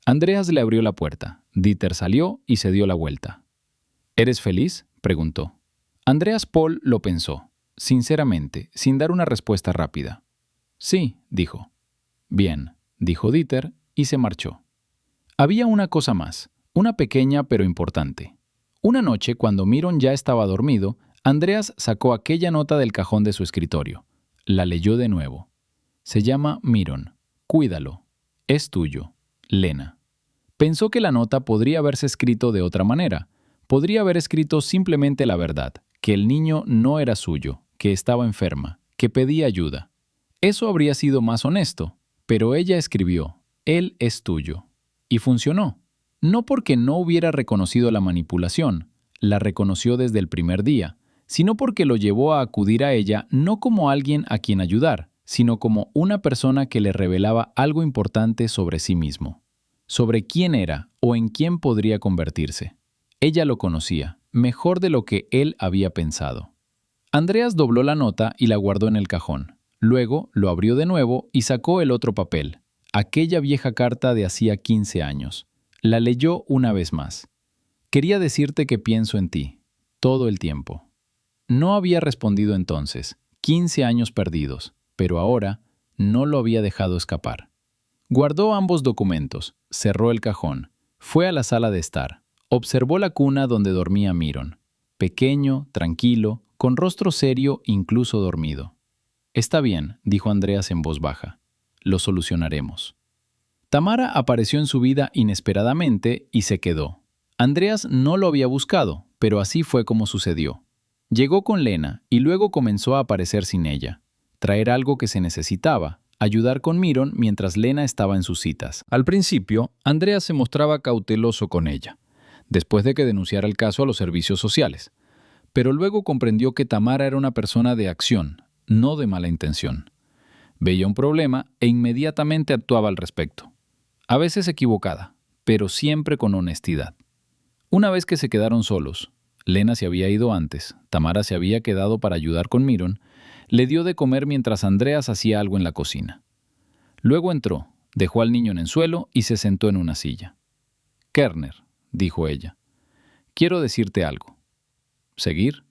Andreas le abrió la puerta. Dieter salió y se dio la vuelta. «¿Eres feliz?», preguntó. Andreas Paul lo pensó, sinceramente, sin dar una respuesta rápida. «Sí», dijo. «Bien», dijo Dieter y se marchó. Había una cosa más, una pequeña pero importante. Una noche, cuando Miron ya estaba dormido, Andreas sacó aquella nota del cajón de su escritorio. La leyó de nuevo. Se llama Miron. Cuídalo. Es tuyo. Lena. Pensó que la nota podría haberse escrito de otra manera. Podría haber escrito simplemente la verdad, que el niño no era suyo, que estaba enferma, que pedía ayuda. Eso habría sido más honesto, pero ella escribió: «Él es tuyo». Y funcionó. No porque no hubiera reconocido la manipulación, la reconoció desde el primer día, sino porque lo llevó a acudir a ella no como alguien a quien ayudar, sino como una persona que le revelaba algo importante sobre sí mismo, sobre quién era o en quién podría convertirse. Ella lo conocía, mejor de lo que él había pensado. Andreas dobló la nota y la guardó en el cajón. Luego lo abrió de nuevo y sacó el otro papel, aquella vieja carta de hacía 15 años. La leyó una vez más. «Quería decirte que pienso en ti, todo el tiempo». No había respondido entonces, 15 años perdidos, pero ahora no lo había dejado escapar. Guardó ambos documentos, cerró el cajón, fue a la sala de estar, observó la cuna donde dormía Miron, pequeño, tranquilo, con rostro serio, incluso dormido. «Está bien», dijo Andreas en voz baja. «Lo solucionaremos». Tamara apareció en su vida inesperadamente y se quedó. Andreas no lo había buscado, pero así fue como sucedió. Llegó con Lena y luego comenzó a aparecer sin ella. Traer algo que se necesitaba, ayudar con Miron mientras Lena estaba en sus citas. Al principio, Andreas se mostraba cauteloso con ella, después de que denunciara el caso a los servicios sociales. Pero luego comprendió que Tamara era una persona de acción, no de mala intención. Veía un problema e inmediatamente actuaba al respecto. A veces equivocada, pero siempre con honestidad. Una vez que se quedaron solos, Lena se había ido antes, Tamara se había quedado para ayudar con Miron, Le dio de comer mientras Andreas hacía algo en la cocina. Luego entró, dejó al niño en el suelo y se sentó en una silla. «Kerner», dijo ella, «quiero decirte algo». «¿Seguir?»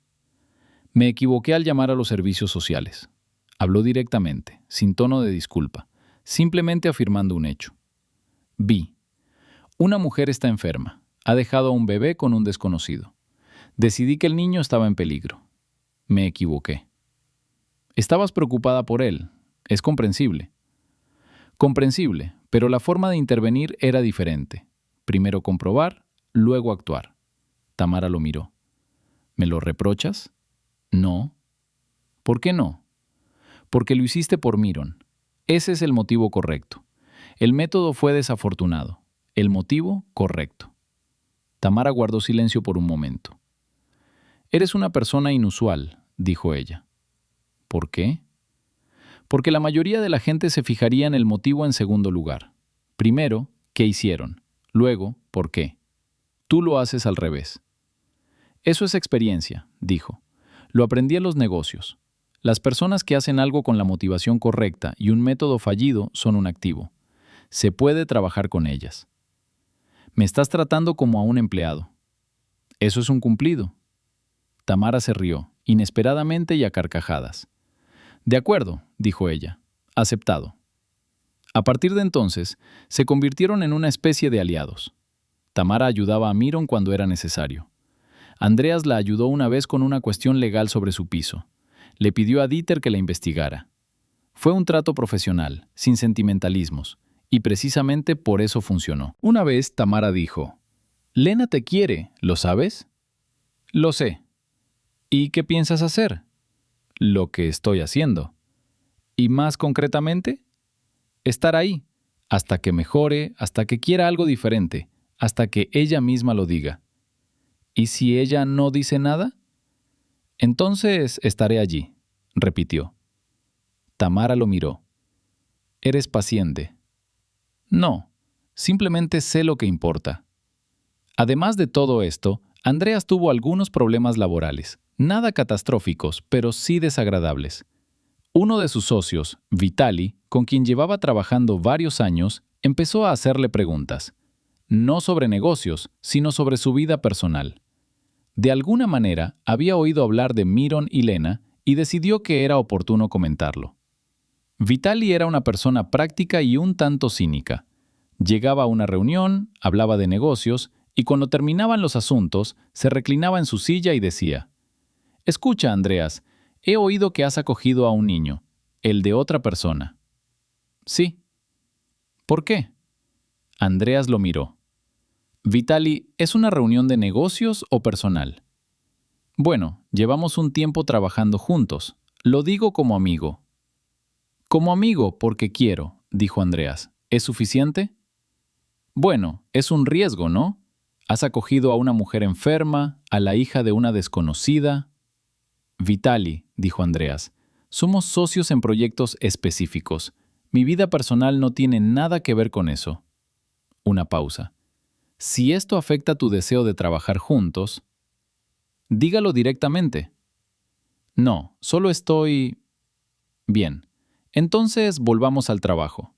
«Me equivoqué al llamar a los servicios sociales». Habló directamente, sin tono de disculpa, simplemente afirmando un hecho. «Vi. Una mujer está enferma. Ha dejado a un bebé con un desconocido. Decidí que el niño estaba en peligro. Me equivoqué». «Estabas preocupada por él. Es comprensible». «Comprensible, pero la forma de intervenir era diferente. Primero comprobar, luego actuar». Tamara lo miró. «¿Me lo reprochas?» «No». «¿Por qué no?» «Porque lo hiciste por Myron. Ese es el motivo correcto. El método fue desafortunado. El motivo, correcto». Tamara guardó silencio por un momento. «Eres una persona inusual», dijo ella. «¿Por qué?» «Porque la mayoría de la gente se fijaría en el motivo en segundo lugar. Primero, ¿qué hicieron? Luego, ¿por qué? Tú lo haces al revés». «Eso es experiencia», dijo. «Lo aprendí en los negocios. Las personas que hacen algo con la motivación correcta y un método fallido son un activo. Se puede trabajar con ellas». «Me estás tratando como a un empleado». «Eso es un cumplido». Tamara se rió, inesperadamente y a carcajadas. «De acuerdo», dijo ella. «Aceptado». A partir de entonces, se convirtieron en una especie de aliados. Tamara ayudaba a Myron cuando era necesario. Andreas la ayudó una vez con una cuestión legal sobre su piso. Le pidió a Dieter que la investigara. Fue un trato profesional, sin sentimentalismos, y precisamente por eso funcionó. Una vez Tamara dijo: «Lena te quiere, ¿lo sabes?» «Lo sé». «¿Y qué piensas hacer?» «Lo que estoy haciendo». «¿Y más concretamente?» «Estar ahí, hasta que mejore, hasta que quiera algo diferente, hasta que ella misma lo diga». «¿Y si ella no dice nada?» «Entonces estaré allí», repitió. Tamara lo miró. «Eres paciente». «No, simplemente sé lo que importa». Además de todo esto, Andreas tuvo algunos problemas laborales, nada catastróficos, pero sí desagradables. Uno de sus socios, Vitali, con quien llevaba trabajando varios años, empezó a hacerle preguntas. No sobre negocios, sino sobre su vida personal. De alguna manera, había oído hablar de Myron y Lena y decidió que era oportuno comentarlo. Vitali era una persona práctica y un tanto cínica. Llegaba a una reunión, hablaba de negocios y cuando terminaban los asuntos, se reclinaba en su silla y decía: «Escucha, Andreas, he oído que has acogido a un niño, el de otra persona». «Sí». «¿Por qué?» Andreas lo miró. «Vitali, ¿es una reunión de negocios o personal?» «Bueno, llevamos un tiempo trabajando juntos. Lo digo como amigo». «Como amigo, porque quiero», dijo Andreas. «¿Es suficiente?» «Bueno, es un riesgo, ¿no? Has acogido a una mujer enferma, a la hija de una desconocida». «Vitali», dijo Andreas, «somos socios en proyectos específicos. Mi vida personal no tiene nada que ver con eso». Una pausa. «Si esto afecta tu deseo de trabajar juntos...» «Dígalo directamente». «No, solo estoy...» «Bien. Entonces volvamos al trabajo».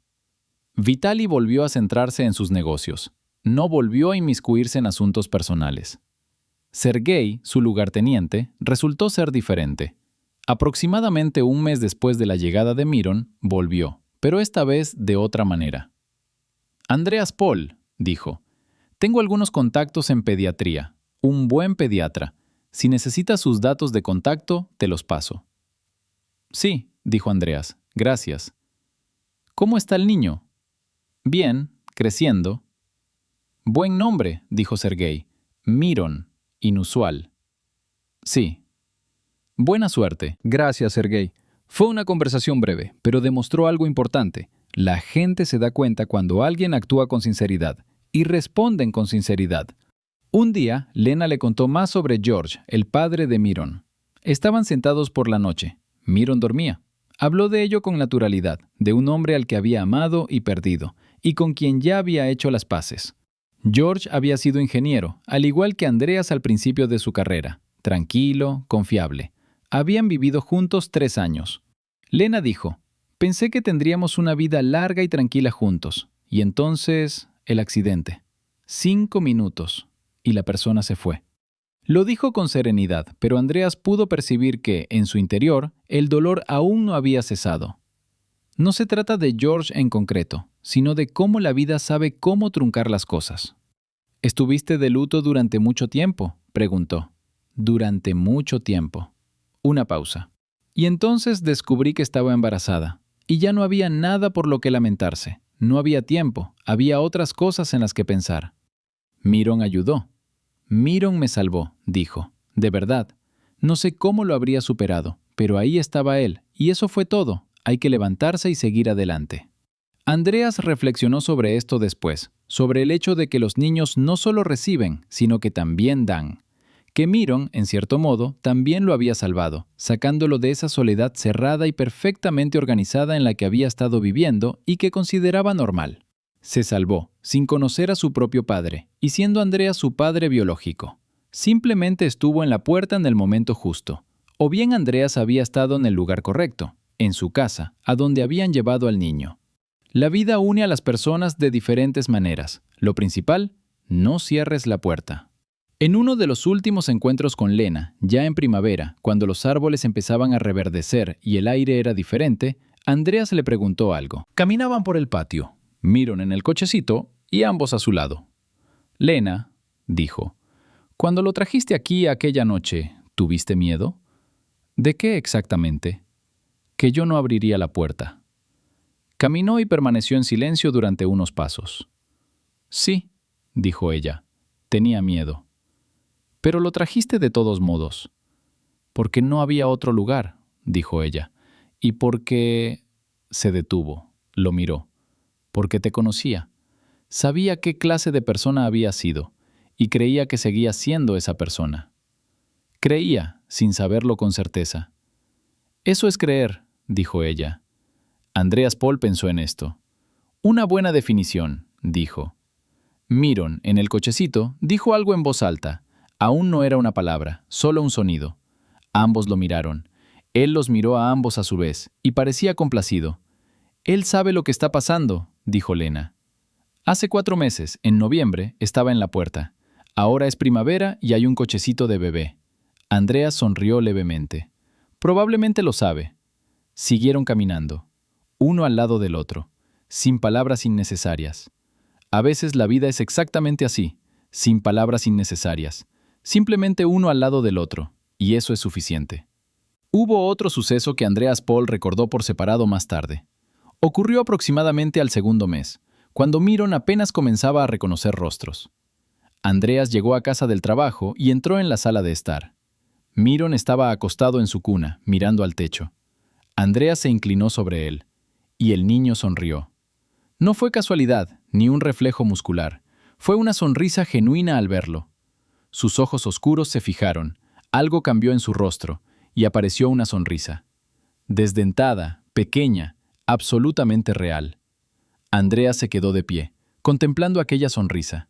Vitali volvió a centrarse en sus negocios. No volvió a inmiscuirse en asuntos personales. Sergei, su lugarteniente, resultó ser diferente. Aproximadamente un mes después de la llegada de Myron, volvió, pero esta vez de otra manera. «Andreas Paul», dijo, «tengo algunos contactos en pediatría. Un buen pediatra. Si necesitas sus datos de contacto, te los paso». «Sí», dijo Andreas, «gracias». «¿Cómo está el niño?» «Bien, creciendo». «Buen nombre», dijo Sergei. «Myron, inusual». «Sí». «Buena suerte». Gracias, Sergei. Fue una conversación breve, pero demostró algo importante. La gente se da cuenta cuando alguien actúa con sinceridad y responden con sinceridad. Un día, Lena le contó más sobre George, el padre de Myron. Estaban sentados por la noche. Myron dormía. Habló de ello con naturalidad, de un hombre al que había amado y perdido, y con quien ya había hecho las paces. George había sido ingeniero, al igual que Andreas al principio de su carrera, tranquilo, confiable. Habían vivido juntos 3 años. Lena dijo, pensé que tendríamos una vida larga y tranquila juntos. Y entonces, el accidente. 5 minutos. Y la persona se fue. Lo dijo con serenidad, pero Andreas pudo percibir que, en su interior, el dolor aún no había cesado. No se trata de George en concreto, sino de cómo la vida sabe cómo truncar las cosas. ¿Estuviste de luto durante mucho tiempo?, preguntó. Durante mucho tiempo. Una pausa. Y entonces descubrí que estaba embarazada. Y ya no había nada por lo que lamentarse. No había tiempo. Había otras cosas en las que pensar. Myron ayudó. Myron me salvó, dijo. De verdad. No sé cómo lo habría superado, pero ahí estaba él. Y eso fue todo. Hay que levantarse y seguir adelante. Andreas reflexionó sobre esto después, sobre el hecho de que los niños no solo reciben, sino que también dan. Que Myron, en cierto modo, también lo había salvado, sacándolo de esa soledad cerrada y perfectamente organizada en la que había estado viviendo y que consideraba normal. Se salvó, sin conocer a su propio padre, y siendo Andreas su padre biológico. Simplemente estuvo en la puerta en el momento justo. O bien Andreas había estado en el lugar correcto, en su casa, a donde habían llevado al niño. La vida une a las personas de diferentes maneras. Lo principal, no cierres la puerta. En uno de los últimos encuentros con Lena, ya en primavera, cuando los árboles empezaban a reverdecer y el aire era diferente, Andreas le preguntó algo. Caminaban por el patio, Myron en el cochecito y ambos a su lado. Lena, dijo, cuando lo trajiste aquí aquella noche, ¿tuviste miedo? ¿De qué exactamente? Que yo no abriría la puerta. Caminó y permaneció en silencio durante unos pasos. Sí, dijo ella, tenía miedo. Pero lo trajiste de todos modos. Porque no había otro lugar, dijo ella. Y porque... Se detuvo, lo miró. Porque te conocía. Sabía qué clase de persona había sido, y creía que seguía siendo esa persona. Creía, sin saberlo con certeza. Eso es creer, dijo ella. Andreas Paul pensó en esto. Una buena definición, dijo. Myron, en el cochecito, dijo algo en voz alta. Aún no era una palabra, solo un sonido. Ambos lo miraron. Él los miró a ambos a su vez, y parecía complacido. Él sabe lo que está pasando, dijo Lena. Hace 4 meses, en noviembre, estaba en la puerta. Ahora es primavera y hay un cochecito de bebé. Andreas sonrió levemente. Probablemente lo sabe. Siguieron caminando, uno al lado del otro, sin palabras innecesarias. A veces la vida es exactamente así, sin palabras innecesarias. Simplemente uno al lado del otro, y eso es suficiente. Hubo otro suceso que Andreas Paul recordó por separado más tarde. Ocurrió aproximadamente al segundo mes, cuando Myron apenas comenzaba a reconocer rostros. Andreas llegó a casa del trabajo y entró en la sala de estar. Myron estaba acostado en su cuna, mirando al techo. Andreas se inclinó sobre él, y el niño sonrió. No fue casualidad, ni un reflejo muscular. Fue una sonrisa genuina al verlo. Sus ojos oscuros se fijaron, algo cambió en su rostro, y apareció una sonrisa. Desdentada, pequeña, absolutamente real. Andreas se quedó de pie, contemplando aquella sonrisa.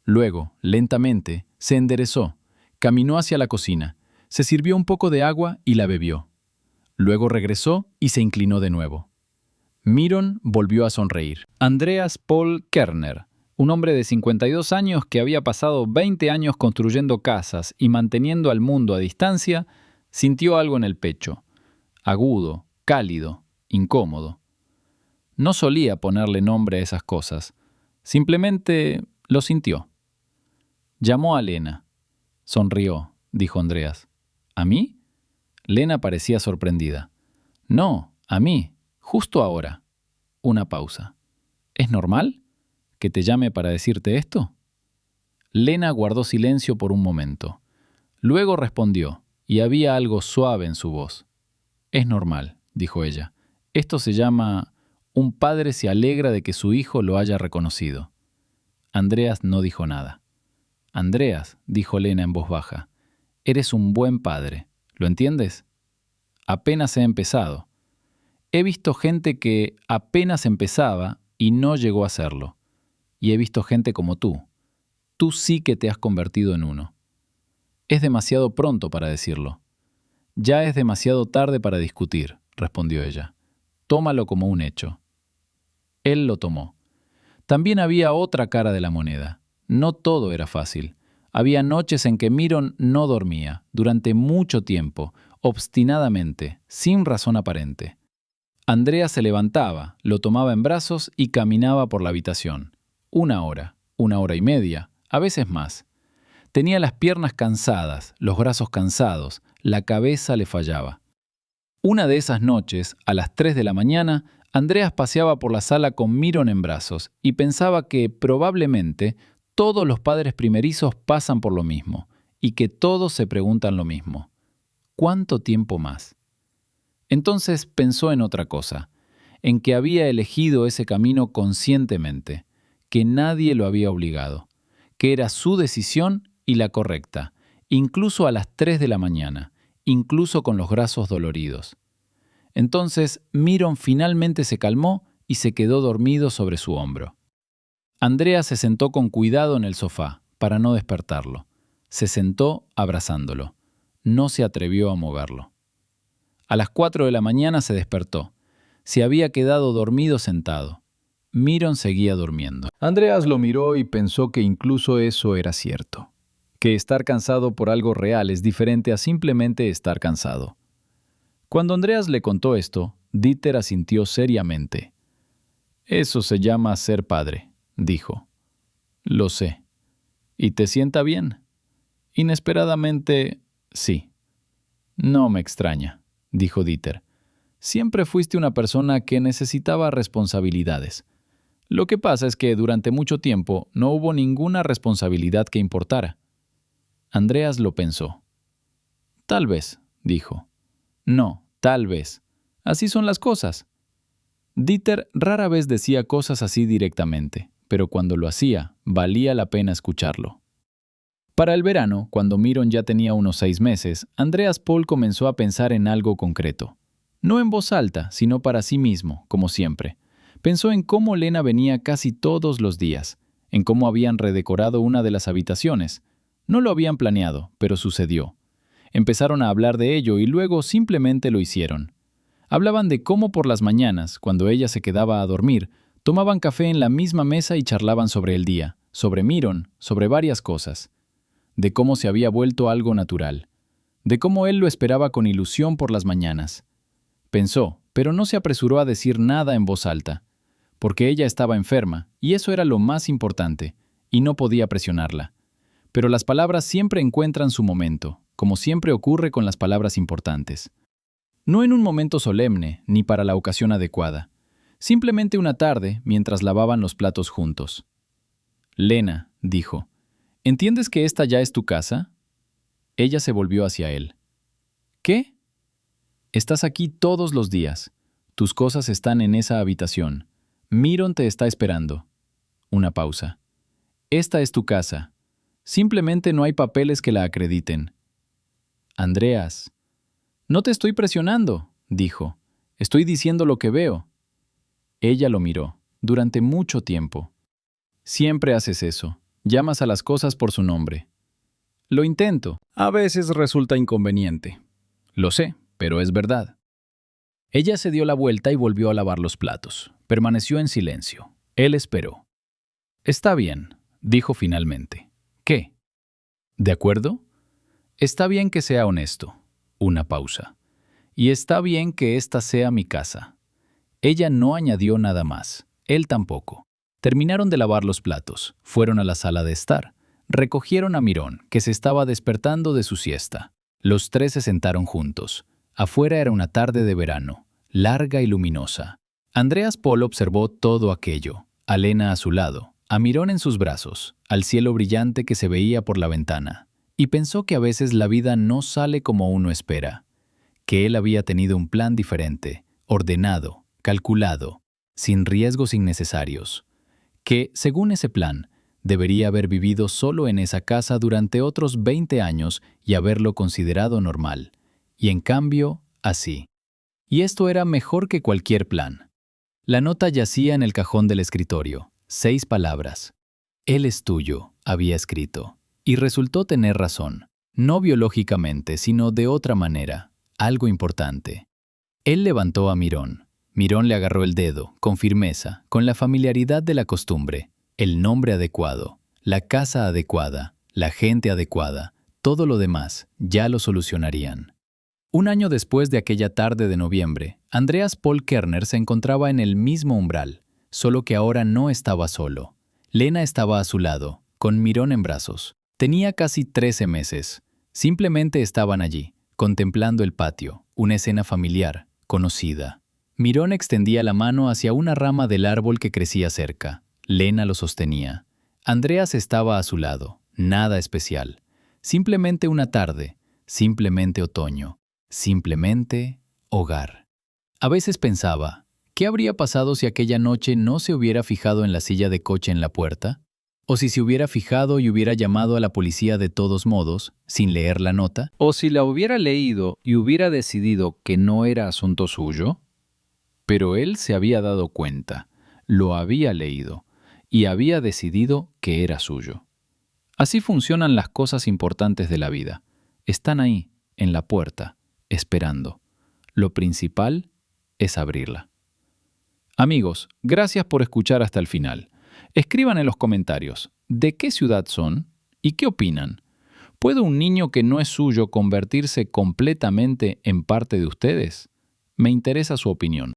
Luego, lentamente, se enderezó, caminó hacia la cocina, se sirvió un poco de agua y la bebió. Luego regresó y se inclinó de nuevo. Myron volvió a sonreír. Andreas Paul Kerner, un hombre de 52 años que había pasado 20 años construyendo casas y manteniendo al mundo a distancia, sintió algo en el pecho. Agudo, cálido, incómodo. No solía ponerle nombre a esas cosas. Simplemente lo sintió. Llamó a Lena. Sonrió, dijo Andreas. ¿A mí? Lena parecía sorprendida. No, a mí, justo ahora. Una pausa. ¿Es normal que te llame para decirte esto? Lena guardó silencio por un momento. Luego respondió, y había algo suave en su voz. Es normal, dijo ella. Esto se llama... Un padre se alegra de que su hijo lo haya reconocido. Andreas no dijo nada. Andreas, dijo Lena en voz baja, eres un buen padre. ¿Lo entiendes? Apenas he empezado. He visto gente que apenas empezaba y no llegó a serlo. Y he visto gente como tú. Tú sí que te has convertido en uno. Es demasiado pronto para decirlo. Ya es demasiado tarde para discutir, respondió ella. Tómalo como un hecho. Él lo tomó. También había otra cara de la moneda. No todo era fácil. Había noches en que Myron no dormía, durante mucho tiempo, obstinadamente, sin razón aparente. Andrea se levantaba, lo tomaba en brazos y caminaba por la habitación. 1 hora y media, a veces más. Tenía las piernas cansadas, los brazos cansados, la cabeza le fallaba. Una de esas noches, a las 3 de la mañana, Andreas paseaba por la sala con Myron en brazos y pensaba que, probablemente, todos los padres primerizos pasan por lo mismo y que todos se preguntan lo mismo. ¿Cuánto tiempo más? Entonces pensó en otra cosa, en que había elegido ese camino conscientemente, que nadie lo había obligado, que era su decisión y la correcta, incluso a las 3 de la mañana, incluso con los brazos doloridos. Entonces Myron finalmente se calmó y se quedó dormido sobre su hombro. Andrea se sentó con cuidado en el sofá, para no despertarlo. Se sentó abrazándolo. No se atrevió a moverlo. A las 4 de la mañana se despertó. Se había quedado dormido sentado. Myron seguía durmiendo. Andreas lo miró y pensó que incluso eso era cierto. Que estar cansado por algo real es diferente a simplemente estar cansado. Cuando Andreas le contó esto, Dieter asintió seriamente. «Eso se llama ser padre», dijo. «Lo sé. ¿Y te sienta bien?» «Inesperadamente, sí». «No me extraña», dijo Dieter. «Siempre fuiste una persona que necesitaba responsabilidades. Lo que pasa es que durante mucho tiempo no hubo ninguna responsabilidad que importara». Andreas lo pensó. «Tal vez», dijo. «No, tal vez. Así son las cosas». Dieter rara vez decía cosas así directamente, pero cuando lo hacía, valía la pena escucharlo. Para el verano, cuando Myron ya tenía unos 6 meses, Andreas Paul comenzó a pensar en algo concreto. No en voz alta, sino para sí mismo, como siempre. Pensó en cómo Lena venía casi todos los días, en cómo habían redecorado una de las habitaciones. No lo habían planeado, pero sucedió. Empezaron a hablar de ello y luego simplemente lo hicieron. Hablaban de cómo por las mañanas, cuando ella se quedaba a dormir, tomaban café en la misma mesa y charlaban sobre el día, sobre Myron, sobre varias cosas. De cómo se había vuelto algo natural. De cómo él lo esperaba con ilusión por las mañanas. Pensó, pero no se apresuró a decir nada en voz alta, porque ella estaba enferma, y eso era lo más importante, y no podía presionarla. Pero las palabras siempre encuentran su momento, como siempre ocurre con las palabras importantes. No en un momento solemne, ni para la ocasión adecuada. Simplemente una tarde, mientras lavaban los platos juntos. «Lena», dijo, «¿entiendes que esta ya es tu casa?» Ella se volvió hacia él. «¿Qué?» «Estás aquí todos los días. Tus cosas están en esa habitación. Myron te está esperando». Una pausa. «Esta es tu casa. Simplemente no hay papeles que la acrediten». «Andreas». «No te estoy presionando», dijo. «Estoy diciendo lo que veo». Ella lo miró, durante mucho tiempo. «Siempre haces eso. Llamas a las cosas por su nombre». «Lo intento. A veces resulta inconveniente». «Lo sé, pero es verdad». Ella se dio la vuelta y volvió a lavar los platos. Permaneció en silencio. Él esperó. «Está bien», dijo finalmente. «¿Qué?» «¿De acuerdo?» «Está bien que sea honesto». Una pausa. «Y está bien que esta sea mi casa». Ella no añadió nada más. Él tampoco. Terminaron de lavar los platos. Fueron a la sala de estar. Recogieron a Myron, que se estaba despertando de su siesta. Los 3 se sentaron juntos. Afuera era una tarde de verano, larga y luminosa. Andreas Paul observó todo aquello. A Lena a su lado, a Myron en sus brazos, al cielo brillante que se veía por la ventana. Y pensó que a veces la vida no sale como uno espera. Que él había tenido un plan diferente, ordenado, calculado, sin riesgos innecesarios. Que, según ese plan, debería haber vivido solo en esa casa durante otros 20 años y haberlo considerado normal. Y en cambio, así. Y esto era mejor que cualquier plan. La nota yacía en el cajón del escritorio. 6 palabras. «Él es tuyo», había escrito. Y resultó tener razón. No biológicamente, sino de otra manera. algo importante. Él levantó a Mirón. Mirón le agarró el dedo, con firmeza, con la familiaridad de la costumbre, el nombre adecuado, la casa adecuada, la gente adecuada, todo lo demás ya lo solucionarían. Un año después de aquella tarde de noviembre, Andreas Paul Kerner se encontraba en el mismo umbral, solo que ahora no estaba solo. Lena estaba a su lado, con Mirón en brazos. Tenía casi 13 meses. Simplemente estaban allí, contemplando el patio, una escena familiar, conocida. Mirón extendía la mano hacia una rama del árbol que crecía cerca. Lena lo sostenía. Andreas estaba a su lado, nada especial. Simplemente una tarde, simplemente otoño, simplemente hogar. A veces pensaba, ¿qué habría pasado si aquella noche no se hubiera fijado en la silla de coche en la puerta? ¿O si se hubiera fijado y hubiera llamado a la policía de todos modos, sin leer la nota? ¿O si la hubiera leído y hubiera decidido que no era asunto suyo? Pero él se había dado cuenta, lo había leído y había decidido que era suyo. Así funcionan las cosas importantes de la vida. Están ahí, en la puerta, esperando. Lo principal es abrirla. Amigos, gracias por escuchar hasta el final. Escriban en los comentarios de qué ciudad son y qué opinan. ¿Puede un niño que no es suyo convertirse completamente en parte de ustedes? Me interesa su opinión.